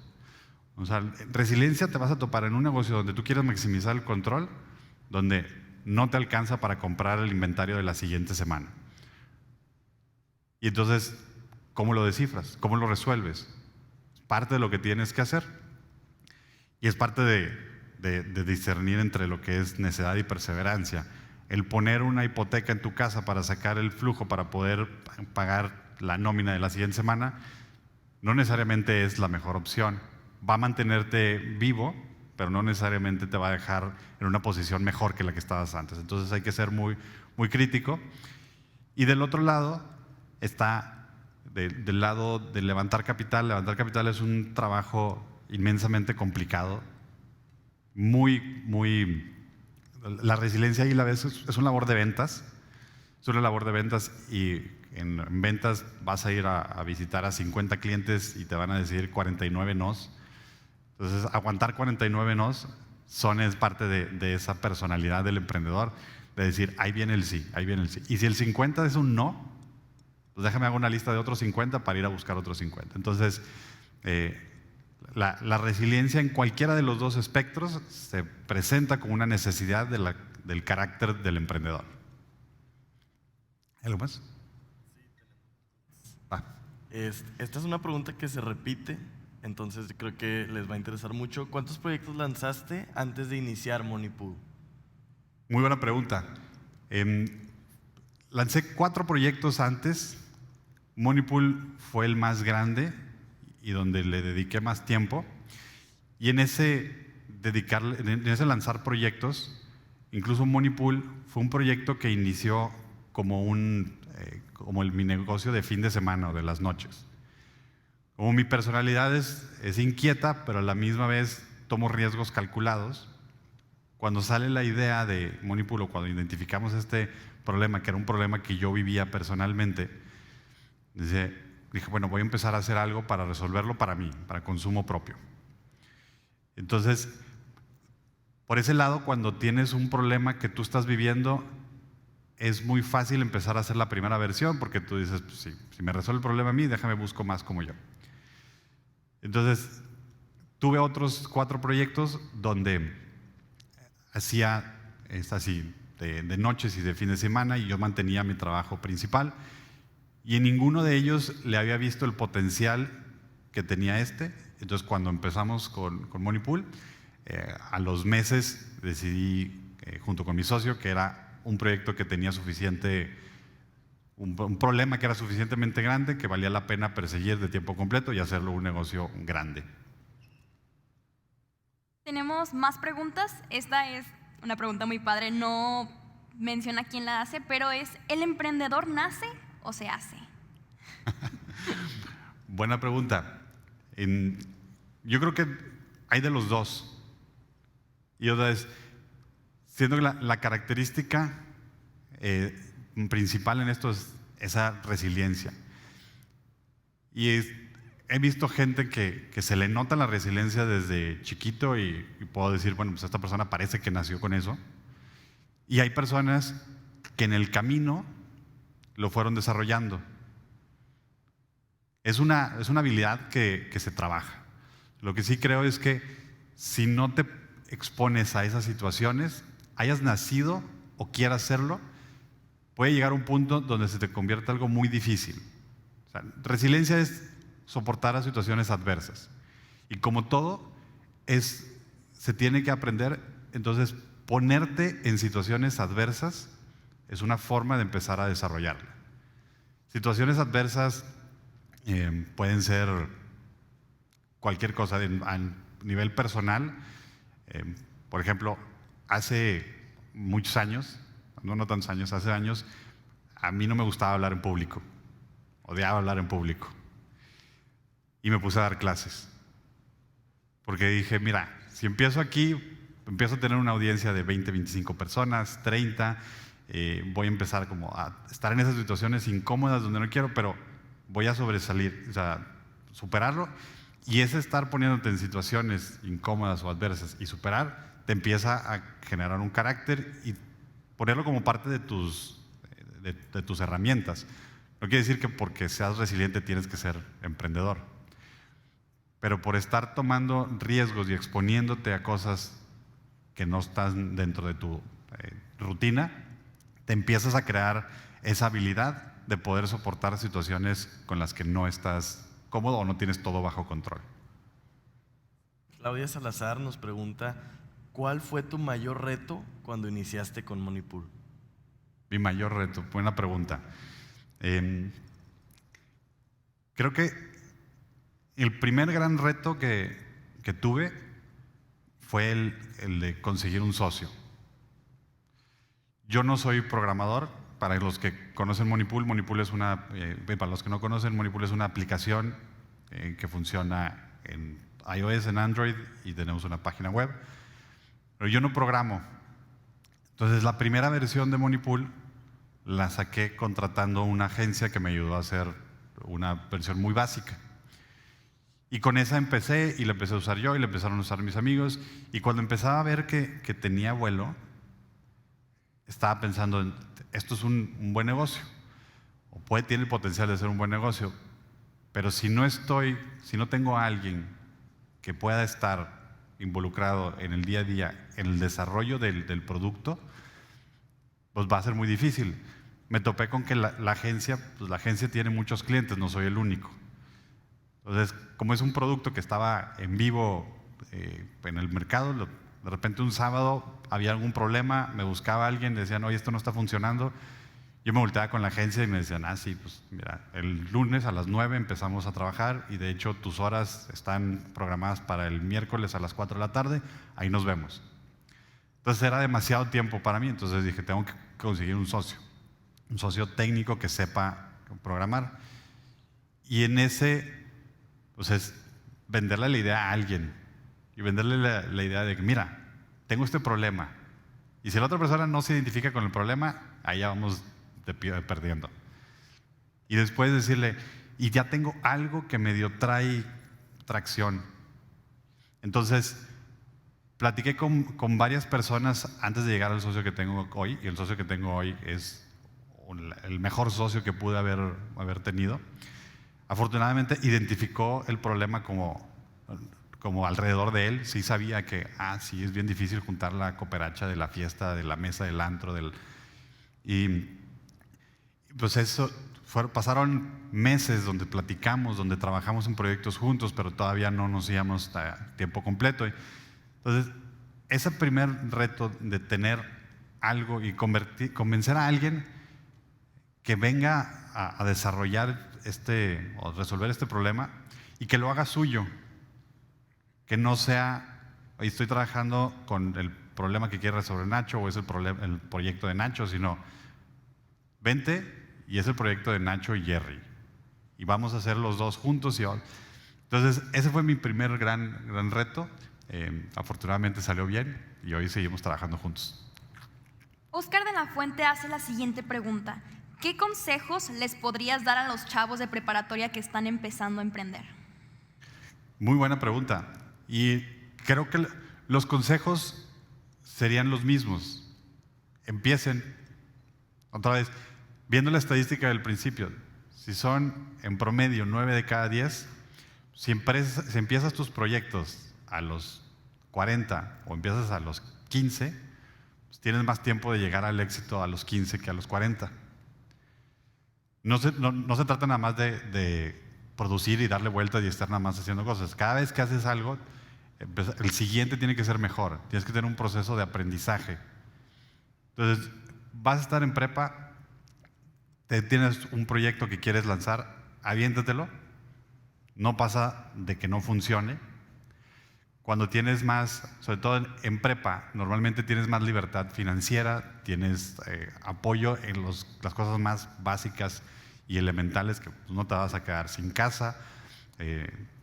O sea, resiliencia te vas a topar en un negocio donde tú quieres maximizar el control, donde no te alcanza para comprar el inventario de la siguiente semana. Y entonces, ¿cómo lo descifras? ¿Cómo lo resuelves? Es parte de lo que tienes que hacer. Y es parte de discernir entre lo que es necedad y perseverancia. El poner una hipoteca en tu casa para sacar el flujo para poder pagar la nómina de la siguiente semana no necesariamente es la mejor opción. Va a mantenerte vivo, pero no necesariamente te va a dejar en una posición mejor que la que estabas antes. Entonces hay que ser muy, muy crítico. Y del otro lado está del lado de levantar capital. Levantar capital es un trabajo inmensamente complicado. La resiliencia ahí la ves, es una labor de ventas. Es una labor de ventas y en ventas vas a ir a visitar a 50 clientes y te van a decir 49 nos. Entonces, aguantar 49 nos es parte de esa personalidad del emprendedor, de decir, ahí viene el sí, ahí viene el sí. Y si el 50 es un no, pues déjame hacer una lista de otros 50 para ir a buscar otros 50. Entonces, la resiliencia en cualquiera de los dos espectros se presenta como una necesidad del carácter del emprendedor. ¿Algo más? Esta es una pregunta que se repite, entonces creo que les va a interesar mucho. ¿Cuántos proyectos lanzaste antes de iniciar Monipool? Muy buena pregunta. Lancé 4 proyectos antes. Monipool fue el más grande y donde le dediqué más tiempo. Y en ese lanzar proyectos, incluso Monipool fue un proyecto que inició como mi negocio de fin de semana o de las noches. Como mi personalidad es inquieta, pero a la misma vez tomo riesgos calculados. Cuando sale la idea de Monipool o cuando identificamos este problema, que era un problema que yo vivía personalmente, dije, bueno, voy a empezar a hacer algo para resolverlo para mí, para consumo propio. Entonces, por ese lado, cuando tienes un problema que tú estás viviendo, es muy fácil empezar a hacer la primera versión, porque tú dices, pues, si me resuelve el problema a mí, déjame busco más como yo. Entonces, tuve otros 4 proyectos donde hacía así de noches y de fin de semana y yo mantenía mi trabajo principal y en ninguno de ellos le había visto el potencial que tenía este. Entonces, cuando empezamos con Monipool, a los meses decidí, junto con mi socio, que era un proyecto que tenía un problema que era suficientemente grande, que valía la pena perseguir de tiempo completo y hacerlo un negocio grande. Tenemos más preguntas. Esta es una pregunta muy padre, no menciona quién la hace, pero es, ¿el emprendedor nace o se hace? Buena pregunta. Yo creo que hay de los dos. Y otra es, siendo que la característica principal en esto es esa resiliencia. Y he visto gente que se le nota la resiliencia desde chiquito y puedo decir, bueno, pues esta persona parece que nació con eso. Y hay personas que en el camino lo fueron desarrollando. Es una habilidad que se trabaja. Lo que sí creo es que si no te expones a esas situaciones, hayas nacido o quieras hacerlo, puede llegar a un punto donde se te convierta algo muy difícil. O sea, resiliencia es soportar a situaciones adversas. Y como todo, se tiene que aprender, entonces ponerte en situaciones adversas es una forma de empezar a desarrollarla. Situaciones adversas pueden ser cualquier cosa a nivel personal. Por ejemplo, hace muchos años, no tantos años, hace años, a mí no me gustaba hablar en público. Odiaba hablar en público. Y me puse a dar clases. Porque dije, mira, si empiezo aquí, empiezo a tener una audiencia de 20, 25 personas, 30, voy a empezar como a estar en esas situaciones incómodas donde no quiero, pero voy a sobresalir, o sea, superarlo. Y ese estar poniéndote en situaciones incómodas o adversas y superar, te empieza a generar un carácter y ponerlo como parte de tus herramientas. No quiere decir que porque seas resiliente tienes que ser emprendedor. Pero por estar tomando riesgos y exponiéndote a cosas que no están dentro de tu rutina, te empiezas a crear esa habilidad de poder soportar situaciones con las que no estás cómodo o no tienes todo bajo control. Claudia Salazar nos pregunta, ¿cuál fue tu mayor reto cuando iniciaste con Monipool? Mi mayor reto, buena pregunta. Creo que el primer gran reto que tuve fue el de conseguir un socio. Yo no soy programador. Para los que conocen Monipool, para los que no conocen, Monipool es una aplicación que funciona en iOS, en Android, y tenemos una página web. Pero yo no programo. Entonces, la primera versión de Monipool la saqué contratando una agencia que me ayudó a hacer una versión muy básica. Y con esa empecé, y la empecé a usar yo, y la empezaron a usar mis amigos. Y cuando empezaba a ver que tenía vuelo, estaba pensando, esto es un buen negocio, o tiene el potencial de ser un buen negocio, pero si no tengo a alguien que pueda estar involucrado en el día a día, en el desarrollo del producto, pues va a ser muy difícil. Me topé con que la agencia tiene muchos clientes, no soy el único. Entonces, como es un producto que estaba en vivo en el mercado, de repente un sábado había algún problema, me buscaba alguien, decían, oye, esto no está funcionando. Yo me volteaba con la agencia y me decían, sí, pues mira, el lunes a las 9 empezamos a trabajar y de hecho tus horas están programadas para el miércoles a las 4 de la tarde, ahí nos vemos. Entonces era demasiado tiempo para mí, entonces dije, tengo que conseguir un socio técnico que sepa programar. Y en ese, pues es venderle la idea a alguien. Y venderle la idea de que, mira, tengo este problema. Y si la otra persona no se identifica con el problema, ahí ya vamos perdiendo. Y después decirle, y ya tengo algo que medio trae tracción. Entonces, platiqué con varias personas antes de llegar al socio que tengo hoy. Y el socio que tengo hoy es el mejor socio que pude haber tenido. Afortunadamente, identificó el problema como alrededor de él. Sí sabía que, sí, es bien difícil juntar la cooperacha de la fiesta, de la mesa, del antro. Y pues eso, pasaron meses donde platicamos, donde trabajamos en proyectos juntos, pero todavía no nos íbamos a tiempo completo. Entonces, ese primer reto de tener algo y convencer a alguien que venga a desarrollar o resolver este problema y que lo haga suyo. Que no sea, hoy estoy trabajando con el problema que quiere resolver Nacho o es el proyecto de Nacho, sino vente y es el proyecto de Nacho y Jerry. Y vamos a hacer los dos juntos. Entonces, ese fue mi primer gran reto. Afortunadamente salió bien y hoy seguimos trabajando juntos. Oscar de la Fuente hace la siguiente pregunta. ¿Qué consejos les podrías dar a los chavos de preparatoria que están empezando a emprender? Muy buena pregunta. Y creo que los consejos serían los mismos. Empiecen, otra vez, viendo la estadística del principio. Si son en promedio 9 de cada 10, si empiezas tus proyectos a los 40 o empiezas a los 15, pues tienes más tiempo de llegar al éxito a los 15 que a los 40. No se trata nada más de producir y darle vueltas y estar nada más haciendo cosas. Cada vez que haces algo, el siguiente tiene que ser mejor. Tienes que tener un proceso de aprendizaje. Entonces, vas a estar en prepa, tienes un proyecto que quieres lanzar, aviéntatelo. No pasa de que no funcione. Cuando tienes más, sobre todo en prepa, normalmente tienes más libertad financiera, tienes apoyo en las cosas más básicas y elementales, que no te vas a quedar sin casa,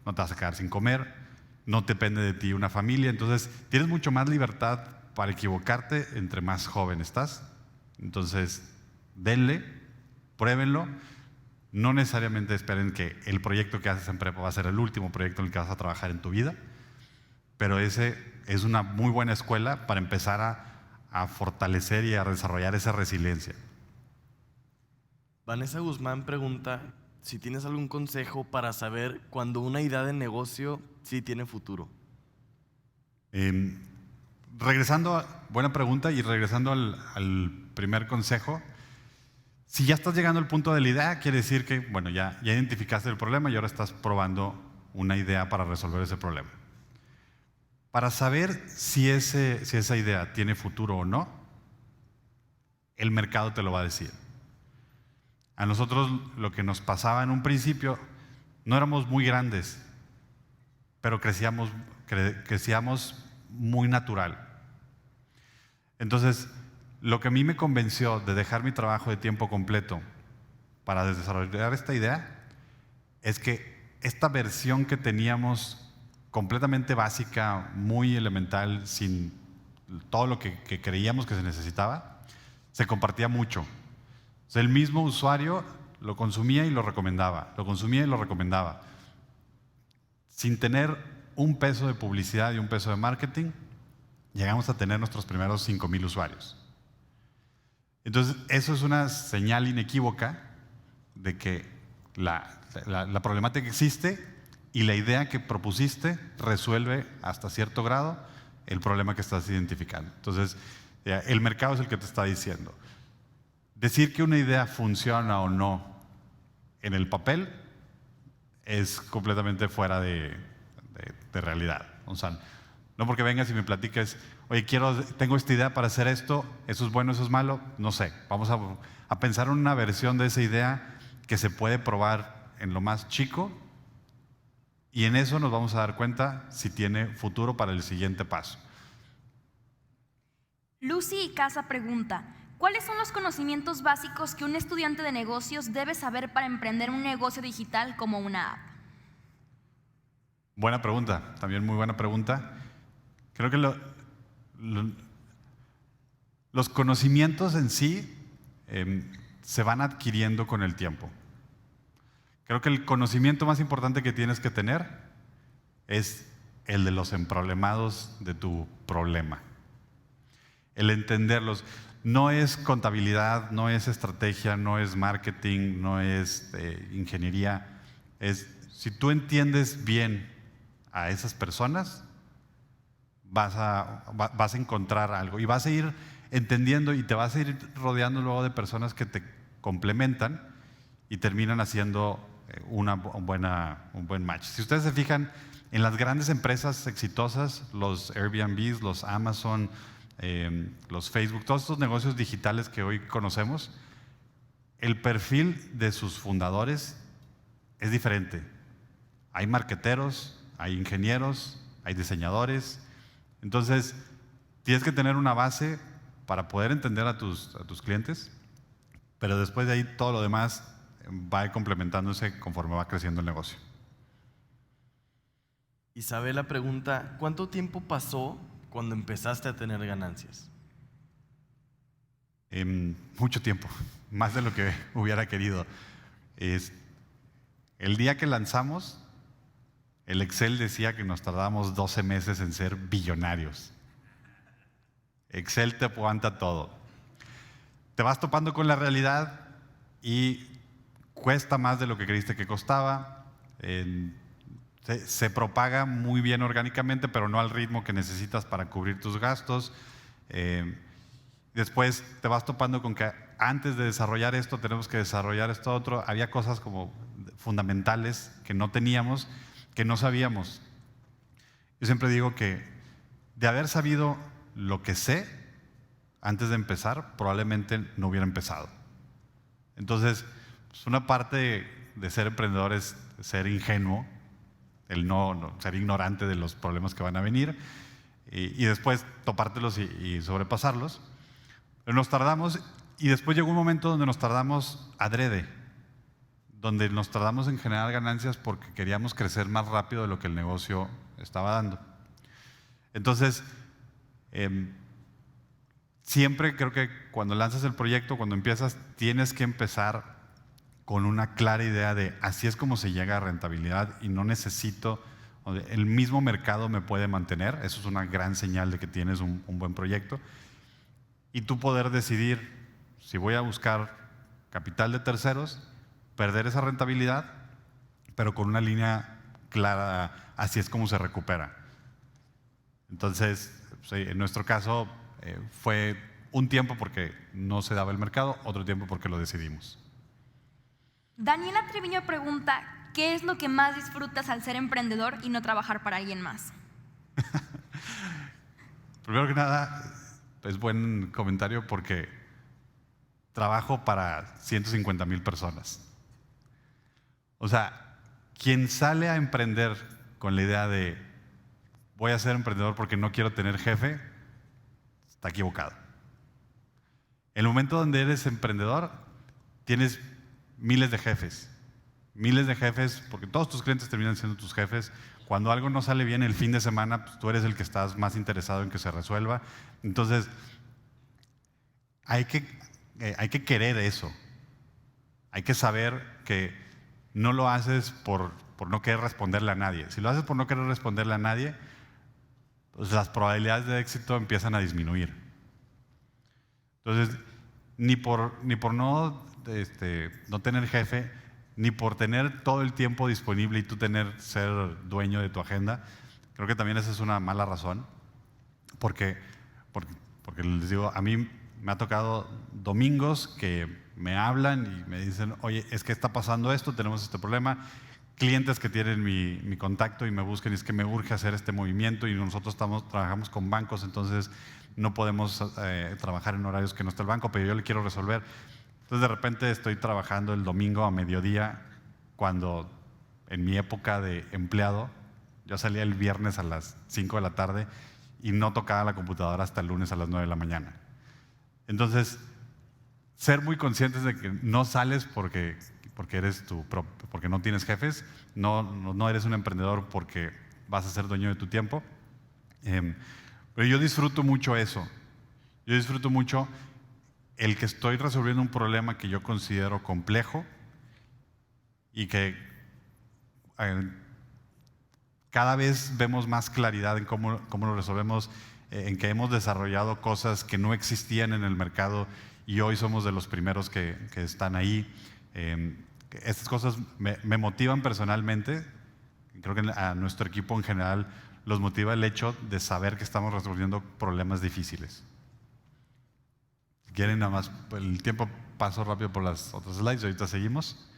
no te vas a quedar sin comer, no depende de ti una familia. Entonces, tienes mucho más libertad para equivocarte entre más joven estás. Entonces, denle, pruébenlo. No necesariamente esperen que el proyecto que haces en prepa va a ser el último proyecto en el que vas a trabajar en tu vida, pero ese es una muy buena escuela para empezar a fortalecer y a desarrollar esa resiliencia. Vanessa Guzmán pregunta si tienes algún consejo para saber cuando una idea de negocio sí tiene futuro. Buena pregunta, y regresando al primer consejo, si ya estás llegando al punto de la idea, quiere decir que, bueno, ya identificaste el problema y ahora estás probando una idea para resolver ese problema. Para saber si esa idea tiene futuro o no, el mercado te lo va a decir. A nosotros lo que nos pasaba en un principio, no éramos muy grandes, pero crecíamos muy natural. Entonces, lo que a mí me convenció de dejar mi trabajo de tiempo completo para desarrollar esta idea es que esta versión que teníamos completamente básica, muy elemental, sin todo lo que creíamos que se necesitaba, se compartía mucho. O sea, el mismo usuario lo consumía y lo recomendaba, lo consumía y lo recomendaba. Sin tener un peso de publicidad y un peso de marketing, llegamos a tener nuestros primeros 5,000 usuarios. Entonces, eso es una señal inequívoca de que la problemática existe y la idea que propusiste resuelve hasta cierto grado el problema que estás identificando. Entonces, el mercado es el que te está diciendo. Decir que una idea funciona o no en el papel es completamente fuera de realidad. O sea, no porque vengas y me platiques, oye, tengo esta idea para hacer esto, eso es bueno, eso es malo, no sé. Vamos a pensar en una versión de esa idea que se puede probar en lo más chico, y en eso nos vamos a dar cuenta si tiene futuro para el siguiente paso. Lucy Icaza pregunta, ¿cuáles son los conocimientos básicos que un estudiante de negocios debe saber para emprender un negocio digital como una app? Buena pregunta, también muy buena pregunta. Creo que los conocimientos en sí se van adquiriendo con el tiempo. Creo que el conocimiento más importante que tienes que tener es el de los emproblemados de tu problema. El entenderlos. No es contabilidad, no es estrategia, no es marketing, no es ingeniería. Si tú entiendes bien a esas personas, vas a encontrar algo y vas a ir entendiendo y te vas a ir rodeando luego de personas que te complementan y terminan haciendo un buen match. Si ustedes se fijan en las grandes empresas exitosas, los Airbnb, los Amazon, los Facebook, todos estos negocios digitales que hoy conocemos, el perfil de sus fundadores es diferente. Hay marqueteros, hay ingenieros, hay diseñadores. Entonces, tienes que tener una base para poder entender a tus clientes, pero después de ahí todo lo demás va complementándose conforme va creciendo el negocio. Isabela pregunta, ¿cuánto tiempo pasó cuando empezaste a tener ganancias? Mucho tiempo, más de lo que hubiera querido. El día que lanzamos, el Excel decía que nos tardábamos 12 meses en ser billonarios. Excel te aguanta todo. Te vas topando con la realidad y cuesta más de lo que creíste que costaba. Se propaga muy bien orgánicamente, pero no al ritmo que necesitas para cubrir tus gastos. Después te vas topando con que antes de desarrollar esto, tenemos que desarrollar esto otro. Había cosas como fundamentales que no teníamos, que no sabíamos. Yo siempre digo que de haber sabido lo que sé antes de empezar, probablemente no hubiera empezado. Entonces, pues una parte de ser emprendedor es ser ingenuo, el no ser ignorante de los problemas que van a venir y después topártelos y sobrepasarlos. Pero nos tardamos y después llegó un momento donde nos tardamos adrede, donde nos tardamos en generar ganancias porque queríamos crecer más rápido de lo que el negocio estaba dando. Entonces, siempre creo que cuando lanzas el proyecto, cuando empiezas, tienes que empezar con una clara idea de así es como se llega a rentabilidad y no necesito, el mismo mercado me puede mantener. Eso es una gran señal de que tienes un buen proyecto. Y tú poder decidir si voy a buscar capital de terceros, perder esa rentabilidad, pero con una línea clara, así es como se recupera. Entonces, en nuestro caso fue un tiempo porque no se daba el mercado, otro tiempo porque lo decidimos. Daniela Treviño pregunta, ¿qué es lo que más disfrutas al ser emprendedor y no trabajar para alguien más? Primero que nada, es buen comentario porque trabajo para 150,000 personas. O sea, quien sale a emprender con la idea de voy a ser emprendedor porque no quiero tener jefe, está equivocado. En el momento donde eres emprendedor, tienes miles de jefes, porque todos tus clientes terminan siendo tus jefes. Cuando algo no sale bien el fin de semana, pues tú eres el que estás más interesado en que se resuelva. Entonces, hay que querer eso. Hay que saber que no lo haces por no querer responderle a nadie. Si lo haces por no querer responderle a nadie, pues las probabilidades de éxito empiezan a disminuir. Entonces, ni por no tener jefe, ni por tener todo el tiempo disponible y tú ser dueño de tu agenda, creo que también esa es una mala razón, porque les digo, a mí me ha tocado domingos que me hablan y me dicen, oye, es que está pasando esto, tenemos este problema, clientes que tienen mi contacto y me buscan y es que me urge hacer este movimiento y nosotros trabajamos con bancos, entonces no podemos trabajar en horarios que no está el banco, pero yo le quiero resolver. Entonces de repente estoy trabajando el domingo a mediodía, cuando en mi época de empleado yo salía el viernes a las 5 de la tarde y no tocaba la computadora hasta el lunes a las 9 de la mañana. Entonces, ser muy conscientes de que no sales porque porque no tienes jefes, no eres un emprendedor porque vas a ser dueño de tu tiempo. Pero yo disfruto mucho eso. Yo disfruto mucho el que estoy resolviendo un problema que yo considero complejo y que cada vez vemos más claridad en cómo lo resolvemos, en que hemos desarrollado cosas que no existían en el mercado y hoy somos de los primeros que están ahí. Estas cosas me motivan personalmente. Creo que a nuestro equipo en general los motiva el hecho de saber que estamos resolviendo problemas difíciles. Si quieren, nada más, el tiempo paso rápido por las otras slides, ahorita seguimos.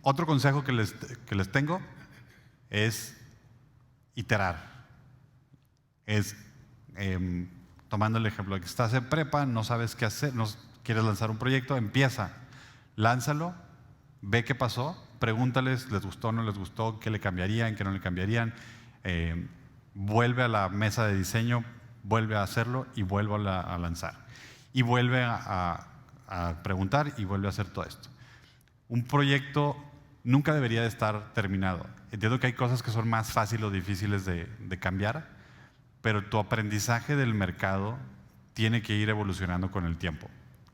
Otro consejo que les tengo es iterar. Tomando el ejemplo de que estás en prepa, no sabes qué hacer, no quieres lanzar un proyecto, empieza, lánzalo, ve qué pasó, pregúntales, les gustó, no les gustó, qué le cambiarían, qué no le cambiarían, vuelve a la mesa de diseño, vuelve a hacerlo y vuelve a lanzar. Y vuelve a preguntar y vuelve a hacer todo esto. Un proyecto nunca debería de estar terminado. Entiendo que hay cosas que son más fáciles o difíciles de cambiar, pero tu aprendizaje del mercado tiene que ir evolucionando con el tiempo.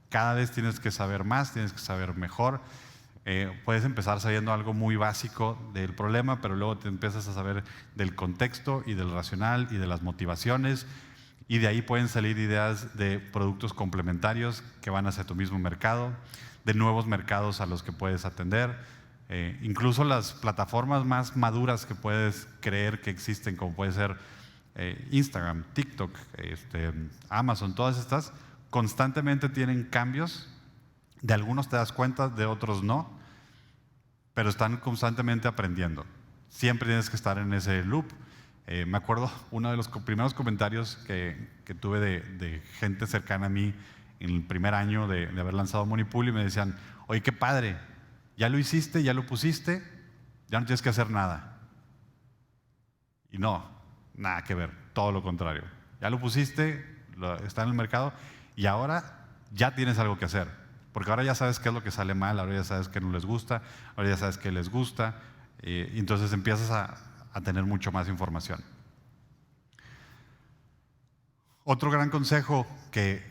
Cada vez tienes que saber más, tienes que saber mejor. Puedes empezar sabiendo algo muy básico del problema, pero luego te empiezas a saber del contexto y del racional y de las motivaciones, y de ahí pueden salir ideas de productos complementarios que van hacia tu mismo mercado, de nuevos mercados a los que puedes atender. Incluso las plataformas más maduras que puedes creer que existen, como puede ser Instagram, TikTok, Amazon, todas estas constantemente tienen cambios. De algunos te das cuenta, de otros no, pero están constantemente aprendiendo. Siempre tienes que estar en ese loop. Me acuerdo uno de los primeros comentarios que tuve de gente cercana a mí en el primer año de haber lanzado Monipool, y me decían: oye, qué padre, ya lo hiciste, ya lo pusiste, ya no tienes que hacer nada. Y no, nada que ver, todo lo contrario. Ya lo pusiste, está en el mercado, y ahora ya tienes algo que hacer, porque ahora ya sabes qué es lo que sale mal, ahora ya sabes qué no les gusta, ahora ya sabes qué les gusta, y entonces empiezas a tener mucho más información. Otro gran consejo que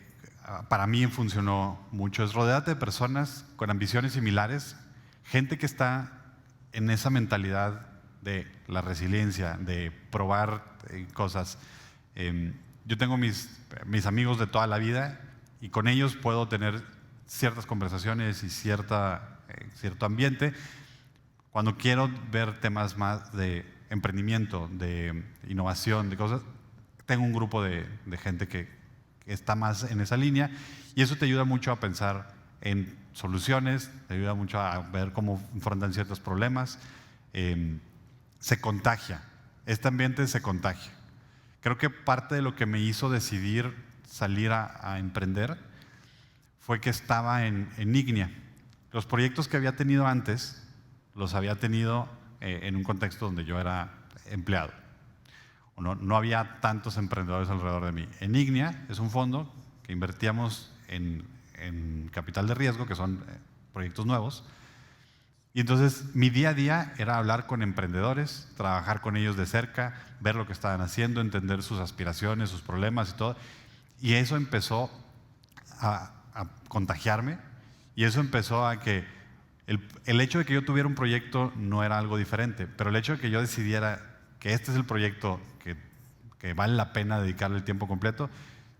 para mí funcionó mucho es rodéate de personas con ambiciones similares, gente que está en esa mentalidad de la resiliencia, de probar cosas. Yo tengo mis amigos de toda la vida y con ellos puedo tener ciertas conversaciones y cierto ambiente. Cuando quiero ver temas más de emprendimiento, de innovación, de cosas, tengo un grupo de gente que está más en esa línea, y eso te ayuda mucho a pensar en soluciones, te ayuda mucho a ver cómo enfrentan ciertos problemas. Se contagia, este ambiente se contagia. Creo que parte de lo que me hizo decidir salir a emprender fue que estaba en Ignia. Los proyectos que había tenido antes los había tenido en un contexto donde yo era empleado. No había tantos emprendedores alrededor de mí. En Ignia es un fondo que invertíamos en capital de riesgo, que son proyectos nuevos. Y entonces mi día a día era hablar con emprendedores, trabajar con ellos de cerca, ver lo que estaban haciendo, entender sus aspiraciones, sus problemas y todo. Y eso empezó a contagiarme, y eso empezó a que el hecho de que yo tuviera un proyecto no era algo diferente, pero el hecho de que yo decidiera que este es el proyecto que vale la pena dedicarle el tiempo completo,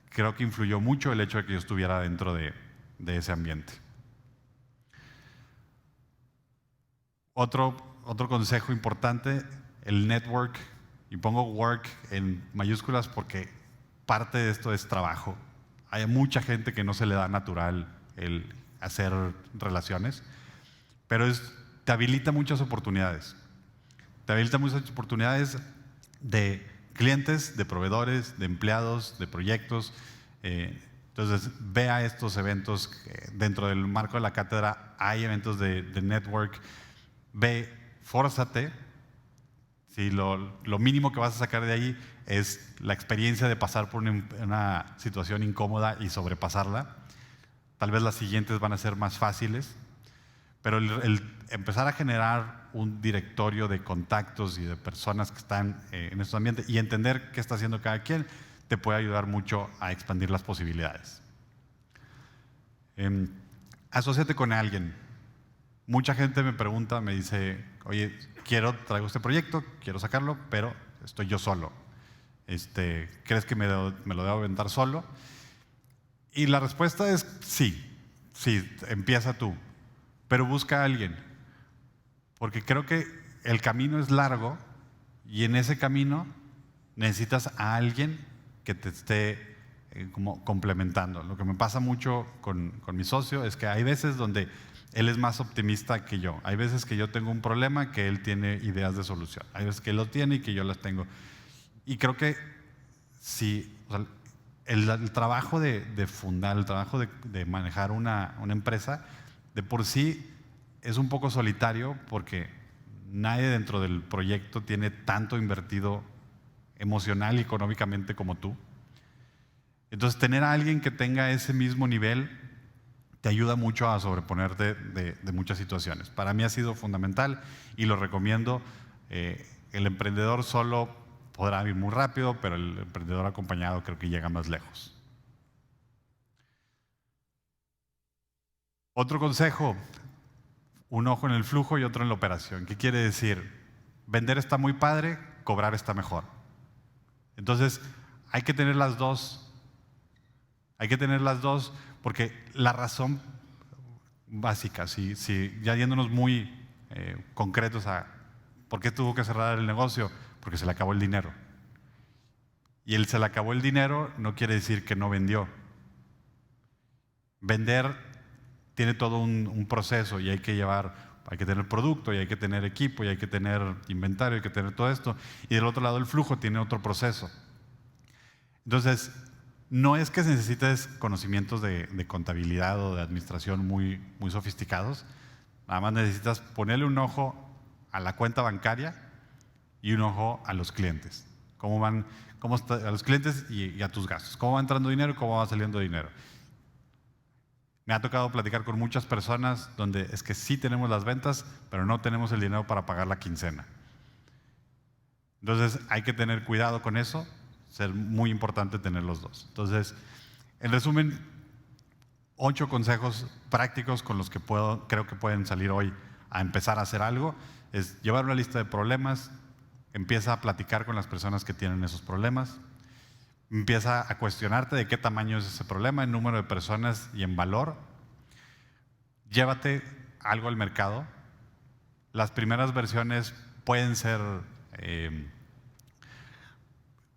creo que influyó mucho el hecho de que yo estuviera dentro de ese ambiente. Otro consejo importante, el network, y pongo work en mayúsculas porque parte de esto es trabajo. Hay mucha gente que no se le da natural el hacer relaciones, pero te habilita muchas oportunidades. Te habilita muchas oportunidades de clientes, de proveedores, de empleados, de proyectos. Entonces, ve a estos eventos. Dentro del marco de la cátedra hay eventos de network. Ve, fórzate. Sí, lo mínimo que vas a sacar de ahí es la experiencia de pasar por una situación incómoda y sobrepasarla. Tal vez las siguientes van a ser más fáciles, pero el empezar a generar un directorio de contactos y de personas que están en estos ambientes y entender qué está haciendo cada quien te puede ayudar mucho a expandir las posibilidades. Asóciate con alguien. Mucha gente me pregunta, me dice: oye, traigo este proyecto, quiero sacarlo, pero estoy yo solo. ¿Crees que me lo debo aventar solo? Y la respuesta es sí, empieza tú, pero busca a alguien, porque creo que el camino es largo y en ese camino necesitas a alguien que te esté como complementando. Lo que me pasa mucho con mi socio es que hay veces donde él es más optimista que yo, hay veces que yo tengo un problema que él tiene ideas de solución, hay veces que él lo tiene y que yo las tengo. Y creo que sí, el trabajo de fundar, el trabajo de manejar una empresa, de por sí es un poco solitario porque nadie dentro del proyecto tiene tanto invertido emocional y económicamente como tú. Entonces, tener a alguien que tenga ese mismo nivel te ayuda mucho a sobreponerte de muchas situaciones. Para mí ha sido fundamental y lo recomiendo. El emprendedor solo podrá ir muy rápido, pero el emprendedor acompañado creo que llega más lejos. Otro consejo: un ojo en el flujo y otro en la operación. ¿Qué quiere decir? Vender está muy padre, cobrar está mejor. Entonces, hay que tener las dos. Hay que tener las dos porque la razón básica, ya yéndonos muy concretos a por qué tuvo que cerrar el negocio, porque se le acabó el dinero. Y se le acabó el dinero no quiere decir que no vendió. Vender tiene todo un proceso y hay que llevar Hay que tener producto y hay que tener equipo y hay que tener inventario, hay que tener todo esto. Y del otro lado el flujo tiene otro proceso. Entonces, no es que necesites conocimientos de contabilidad o de administración muy sofisticados. Nada más necesitas ponerle un ojo a la cuenta bancaria y un ojo a los clientes. A los clientes y a tus gastos. Cómo va entrando dinero y cómo va saliendo dinero. Me ha tocado platicar con muchas personas donde es que sí tenemos las ventas, pero no tenemos el dinero para pagar la quincena. Entonces hay que tener cuidado con eso, ser muy importante tener los dos. Entonces, en resumen, 8 consejos prácticos con los que creo que pueden salir hoy a empezar a hacer algo. Es llevar una lista de problemas, empieza a platicar con las personas que tienen esos problemas, empieza a cuestionarte de qué tamaño es ese problema, en número de personas y en valor. Llévate algo al mercado. Las primeras versiones pueden ser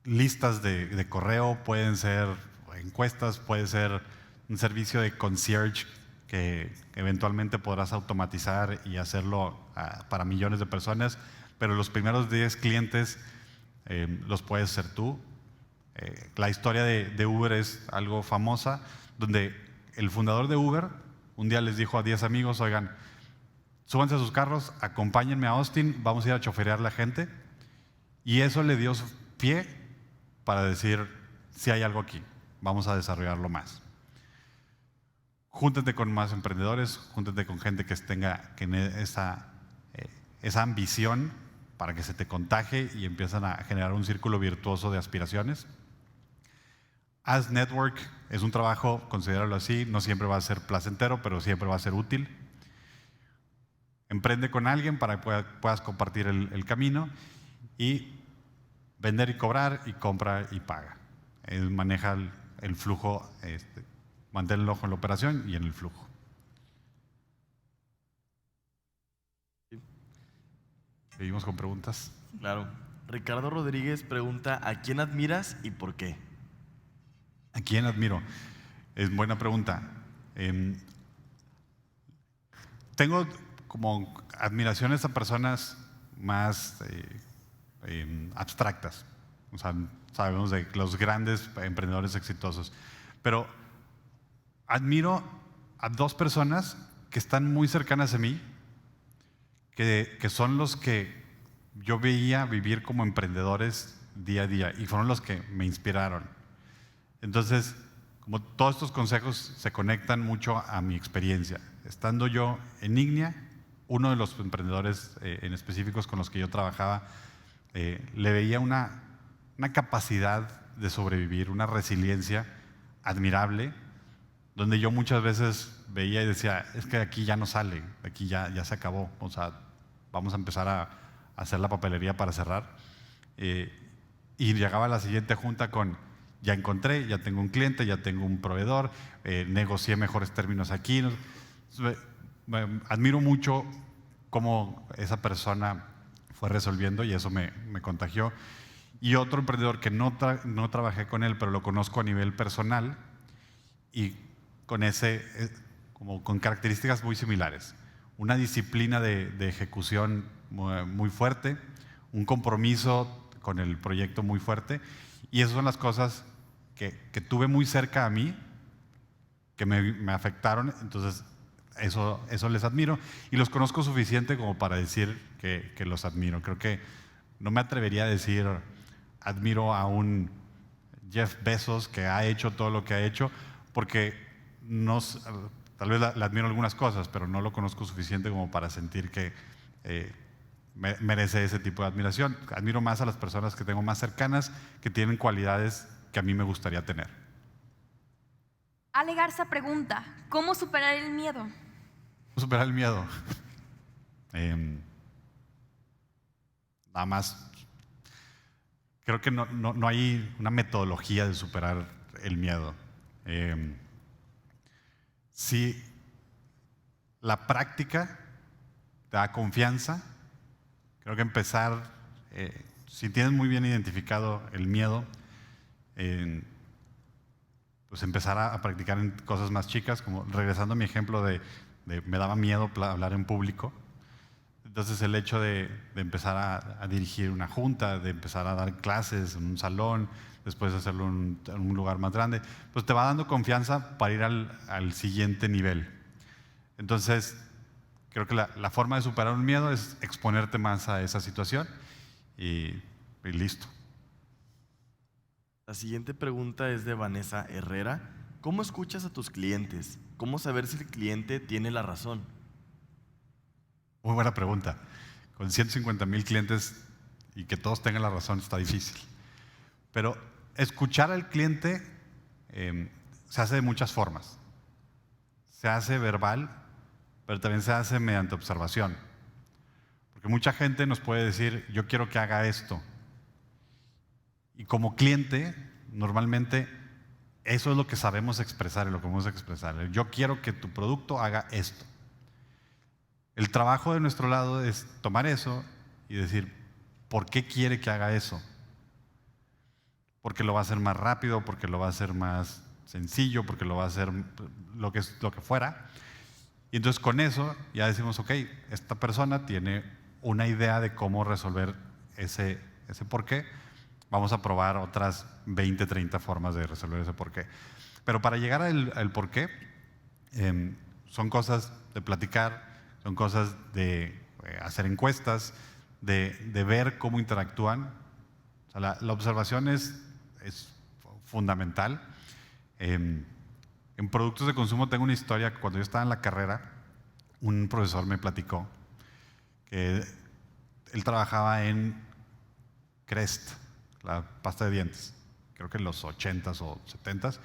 listas de correo, pueden ser encuestas, puede ser un servicio de concierge que eventualmente podrás automatizar y hacerlo para millones de personas, pero los primeros 10 clientes los puedes hacer tú. La historia de Uber es algo famosa, donde el fundador de Uber un día les dijo a 10 amigos, oigan, súbanse a sus carros, acompáñenme a Austin, vamos a ir a choferear a la gente. Y eso le dio pie para decir, si hay algo aquí, vamos a desarrollarlo más. Júntate con más emprendedores, júntate con gente que tenga esa ambición para que se te contagie y empiezan a generar un círculo virtuoso de aspiraciones. Haz network, es un trabajo, considéralo así, no siempre va a ser placentero, pero siempre va a ser útil. Emprende con alguien para que puedas compartir el camino y vender y cobrar y compra y paga. Maneja el flujo, mantén el ojo en la operación y en el flujo. Seguimos con preguntas. Claro. Ricardo Rodríguez pregunta, ¿a quién admiras y por qué? ¿A quién admiro? Es buena pregunta. Tengo como admiraciones a personas más abstractas. O sea, sabemos de los grandes emprendedores exitosos. Pero admiro a 2 personas que están muy cercanas a mí, que son los que yo veía vivir como emprendedores día a día y fueron los que me inspiraron. Entonces, como todos estos consejos se conectan mucho a mi experiencia. Estando yo en Ignea, uno de los emprendedores en específicos con los que yo trabajaba, le veía una capacidad de sobrevivir, una resiliencia admirable, donde yo muchas veces veía y decía, es que aquí ya no sale, aquí ya se acabó, o sea, vamos a empezar a hacer la papelería para cerrar. Y llegaba a la siguiente junta con, ya encontré, ya tengo un cliente, ya tengo un proveedor, negocié mejores términos aquí. Admiro mucho cómo esa persona fue resolviendo y eso me contagió. Y otro emprendedor que no trabajé con él, pero lo conozco a nivel personal y con características muy similares. Una disciplina de ejecución muy fuerte, un compromiso con el proyecto muy fuerte. Y esas son las cosas que tuve muy cerca a mí, que me afectaron. Entonces, eso les admiro. Y los conozco suficiente como para decir que los admiro. Creo que no me atrevería a decir, admiro a un Jeff Bezos que ha hecho todo lo que ha hecho, porque tal vez le admiro algunas cosas, pero no lo conozco suficiente como para sentir que merece ese tipo de admiración. Admiro más a las personas que tengo más cercanas, que tienen cualidades que a mí me gustaría tener. Ale Garza pregunta, ¿cómo superar el miedo? ¿Cómo superar el miedo? Nada más, creo que no hay una metodología de superar el miedo. Si la práctica te da confianza, creo que empezar, si tienes muy bien identificado el miedo, pues empezar a practicar en cosas más chicas, como regresando a mi ejemplo de me daba miedo hablar en público. Entonces el hecho de empezar a dirigir una junta, de empezar a dar clases en un salón, después de hacerlo en un lugar más grande, pues te va dando confianza para ir al siguiente nivel. Entonces, creo que la forma de superar un miedo es exponerte más a esa situación y listo. La siguiente pregunta es de Vanessa Herrera. ¿Cómo escuchas a tus clientes? ¿Cómo saber si el cliente tiene la razón? Muy buena pregunta. Con 150,000 clientes y que todos tengan la razón está difícil. Pero escuchar al cliente se hace de muchas formas. Se hace verbal, pero también se hace mediante observación. Porque mucha gente nos puede decir, yo quiero que haga esto. Y como cliente, normalmente eso es lo que sabemos expresar y lo que vamos a expresar. Yo quiero que tu producto haga esto. El trabajo de nuestro lado es tomar eso y decir, ¿por qué quiere que haga eso? Porque lo va a hacer más rápido, porque lo va a hacer más sencillo, porque lo va a hacer lo que fuera. Y entonces con eso ya decimos, ok, esta persona tiene una idea de cómo resolver ese por qué. Vamos a probar otras 20, 30 formas de resolver ese por qué. Pero para llegar al por qué, son cosas de platicar, son cosas de hacer encuestas, de ver cómo interactúan. O sea, la observación es fundamental. En productos de consumo tengo una historia. Cuando yo estaba en la carrera, un profesor me platicó que él trabajaba en Crest, la pasta de dientes, creo que en los 80s o 70s,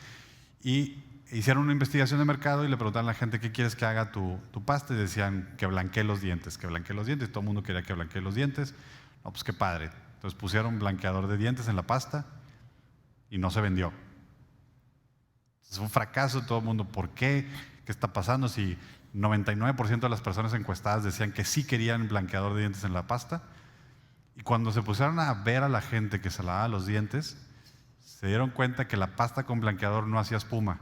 y hicieron una investigación de mercado y le preguntaron a la gente, ¿qué quieres que haga tu pasta? Y decían que blanquee los dientes, que blanquee los dientes. Todo el mundo quería que blanquee los dientes. No, pues qué padre. Entonces pusieron blanqueador de dientes en la pasta y no se vendió. Es un fracaso. Todo el mundo, ¿por qué? ¿Qué está pasando? Si 99% de las personas encuestadas decían que sí querían blanqueador de dientes en la pasta. Y cuando se pusieron a ver a la gente que se lavaba los dientes, se dieron cuenta que la pasta con blanqueador no hacía espuma.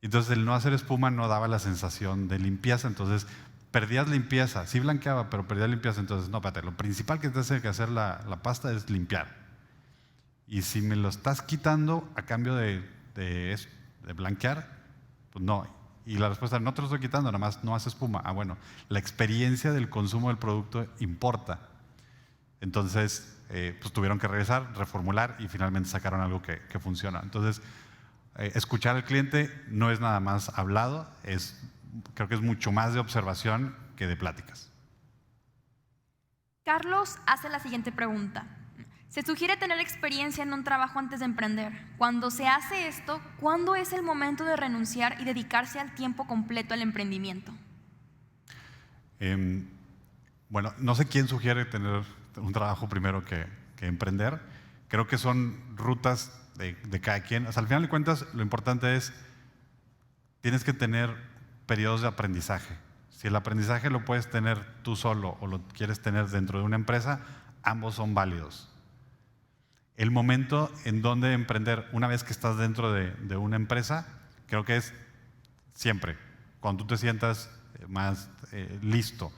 Entonces el no hacer espuma no daba la sensación de limpieza, entonces perdías limpieza, sí blanqueaba, pero perdías limpieza. Entonces, no, espérate, lo principal que te hace que hacer la pasta es limpiar. Y si me lo estás quitando a cambio de blanquear, pues no. Y la respuesta, no te lo estoy quitando, nada más no hace espuma. Ah, bueno, la experiencia del consumo del producto importa. Entonces, pues tuvieron que regresar, reformular y finalmente sacaron algo que funciona. Entonces, escuchar al cliente no es nada más hablado, creo que es mucho más de observación que de pláticas. Carlos hace la siguiente pregunta. Se sugiere tener experiencia en un trabajo antes de emprender. Cuando se hace esto, ¿cuándo es el momento de renunciar y dedicarse al tiempo completo al emprendimiento? Bueno, no sé quién sugiere tener un trabajo primero que emprender. Creo que son rutas de cada quien. O sea, al final de cuentas, lo importante es, tienes que tener periodos de aprendizaje. Si el aprendizaje lo puedes tener tú solo o lo quieres tener dentro de una empresa, ambos son válidos. El momento en donde emprender, una vez que estás dentro de una empresa, creo que es siempre, cuando tú te sientas más listo.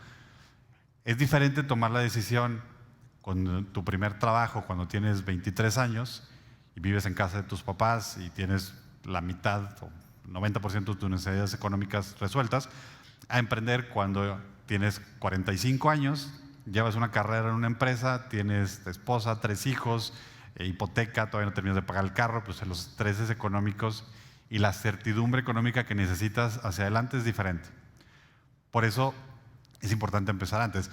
Es diferente tomar la decisión con tu primer trabajo cuando tienes 23 años y vives en casa de tus papás y tienes la mitad o 90% de tus necesidades económicas resueltas, a emprender cuando tienes 45 años, llevas una carrera en una empresa, tienes esposa, 3 hijos, hipoteca, todavía no terminas de pagar el carro, pues los estreses económicos y la certidumbre económica que necesitas hacia adelante es diferente. Por eso es importante empezar antes.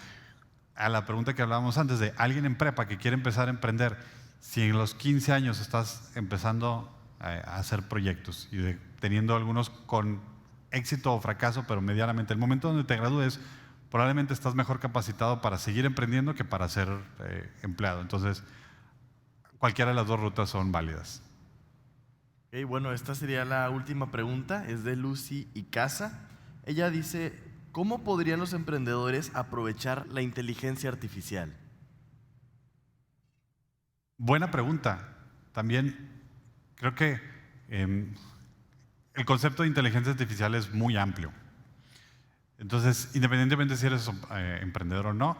A la pregunta que hablábamos antes de alguien en prepa que quiere empezar a emprender, si en los 15 años estás empezando a hacer proyectos y teniendo algunos con éxito o fracaso, pero medianamente, el momento donde te gradúes, probablemente estás mejor capacitado para seguir emprendiendo que para ser empleado. Entonces, cualquiera de las dos rutas son válidas. Okay, bueno, esta sería la última pregunta, es de Lucy Icaza. Ella dice, ¿cómo podrían los emprendedores aprovechar la inteligencia artificial? Buena pregunta. También creo que el concepto de inteligencia artificial es muy amplio. Entonces, independientemente si eres emprendedor o no,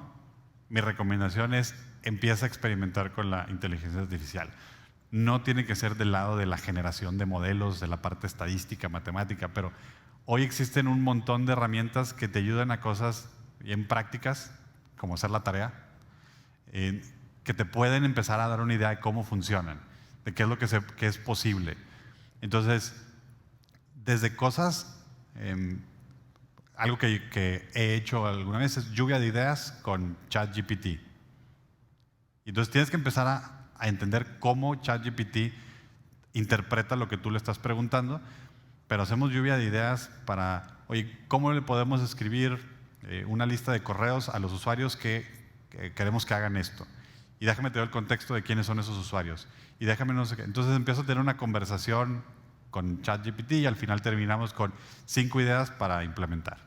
mi recomendación es empieza a experimentar con la inteligencia artificial. No tiene que ser del lado de la generación de modelos, de la parte estadística, matemática, pero hoy existen un montón de herramientas que te ayudan a cosas bien prácticas, como hacer la tarea, que te pueden empezar a dar una idea de cómo funcionan, de qué es lo que es posible. Entonces, desde cosas, algo que he hecho alguna vez es lluvia de ideas con ChatGPT. Entonces tienes que empezar a entender cómo ChatGPT interpreta lo que tú le estás preguntando, pero hacemos lluvia de ideas para, oye, ¿cómo le podemos escribir una lista de correos a los usuarios que queremos que hagan esto? Y déjame te doy el contexto de quiénes son esos usuarios. Y déjame no sé qué. Entonces empiezo a tener una conversación con ChatGPT y al final terminamos con 5 ideas para implementar.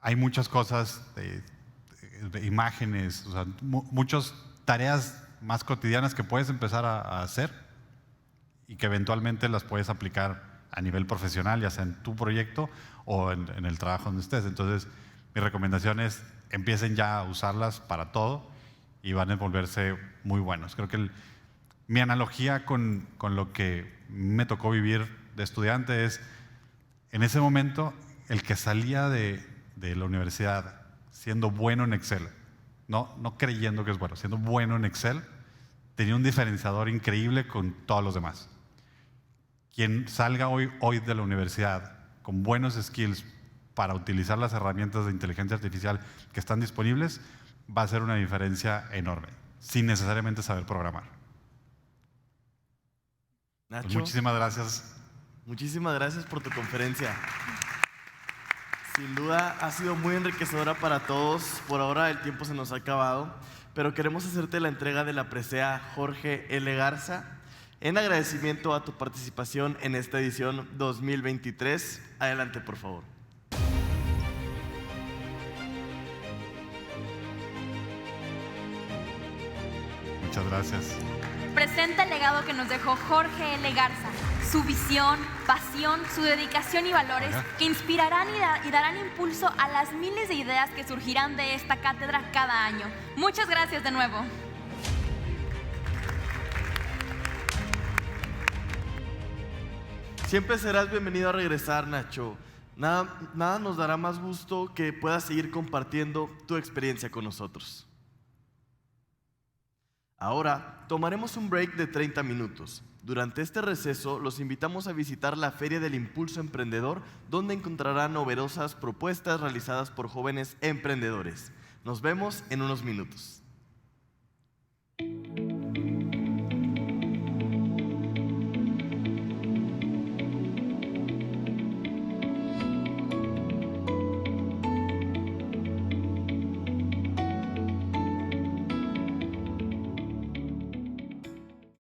Hay muchas cosas de imágenes, o sea, muchas tareas más cotidianas que puedes empezar a hacer y que eventualmente las puedes aplicar a nivel profesional, ya sea en tu proyecto o en el trabajo donde estés. Entonces, mi recomendación es empiecen ya a usarlas para todo y van a volverse muy buenos. Creo que mi analogía con lo que me tocó vivir de estudiante es, en ese momento, el que salía de la universidad siendo bueno en Excel, no creyendo que es bueno, siendo bueno en Excel, tenía un diferenciador increíble con todos los demás. Quien salga hoy de la universidad con buenos skills para utilizar las herramientas de inteligencia artificial que están disponibles, va a hacer una diferencia enorme, sin necesariamente saber programar. Nacho, pues muchísimas gracias. Muchísimas gracias por tu conferencia. Sin duda ha sido muy enriquecedora para todos. Por ahora el tiempo se nos ha acabado, pero queremos hacerte la entrega de la presea Jorge L. Garza en agradecimiento a tu participación en esta edición 2023. Adelante, por favor. Muchas gracias. Presenta el legado que nos dejó Jorge L. Garza, su visión, pasión, su dedicación y valores que inspirarán y darán impulso a las miles de ideas que surgirán de esta cátedra cada año. Muchas gracias de nuevo. Siempre serás bienvenido a regresar, Nacho. Nada nos dará más gusto que puedas seguir compartiendo tu experiencia con nosotros. Ahora tomaremos un break de 30 minutos. Durante este receso los invitamos a visitar la Feria del Impulso Emprendedor, donde encontrarán novedosas propuestas realizadas por jóvenes emprendedores. Nos vemos en unos minutos.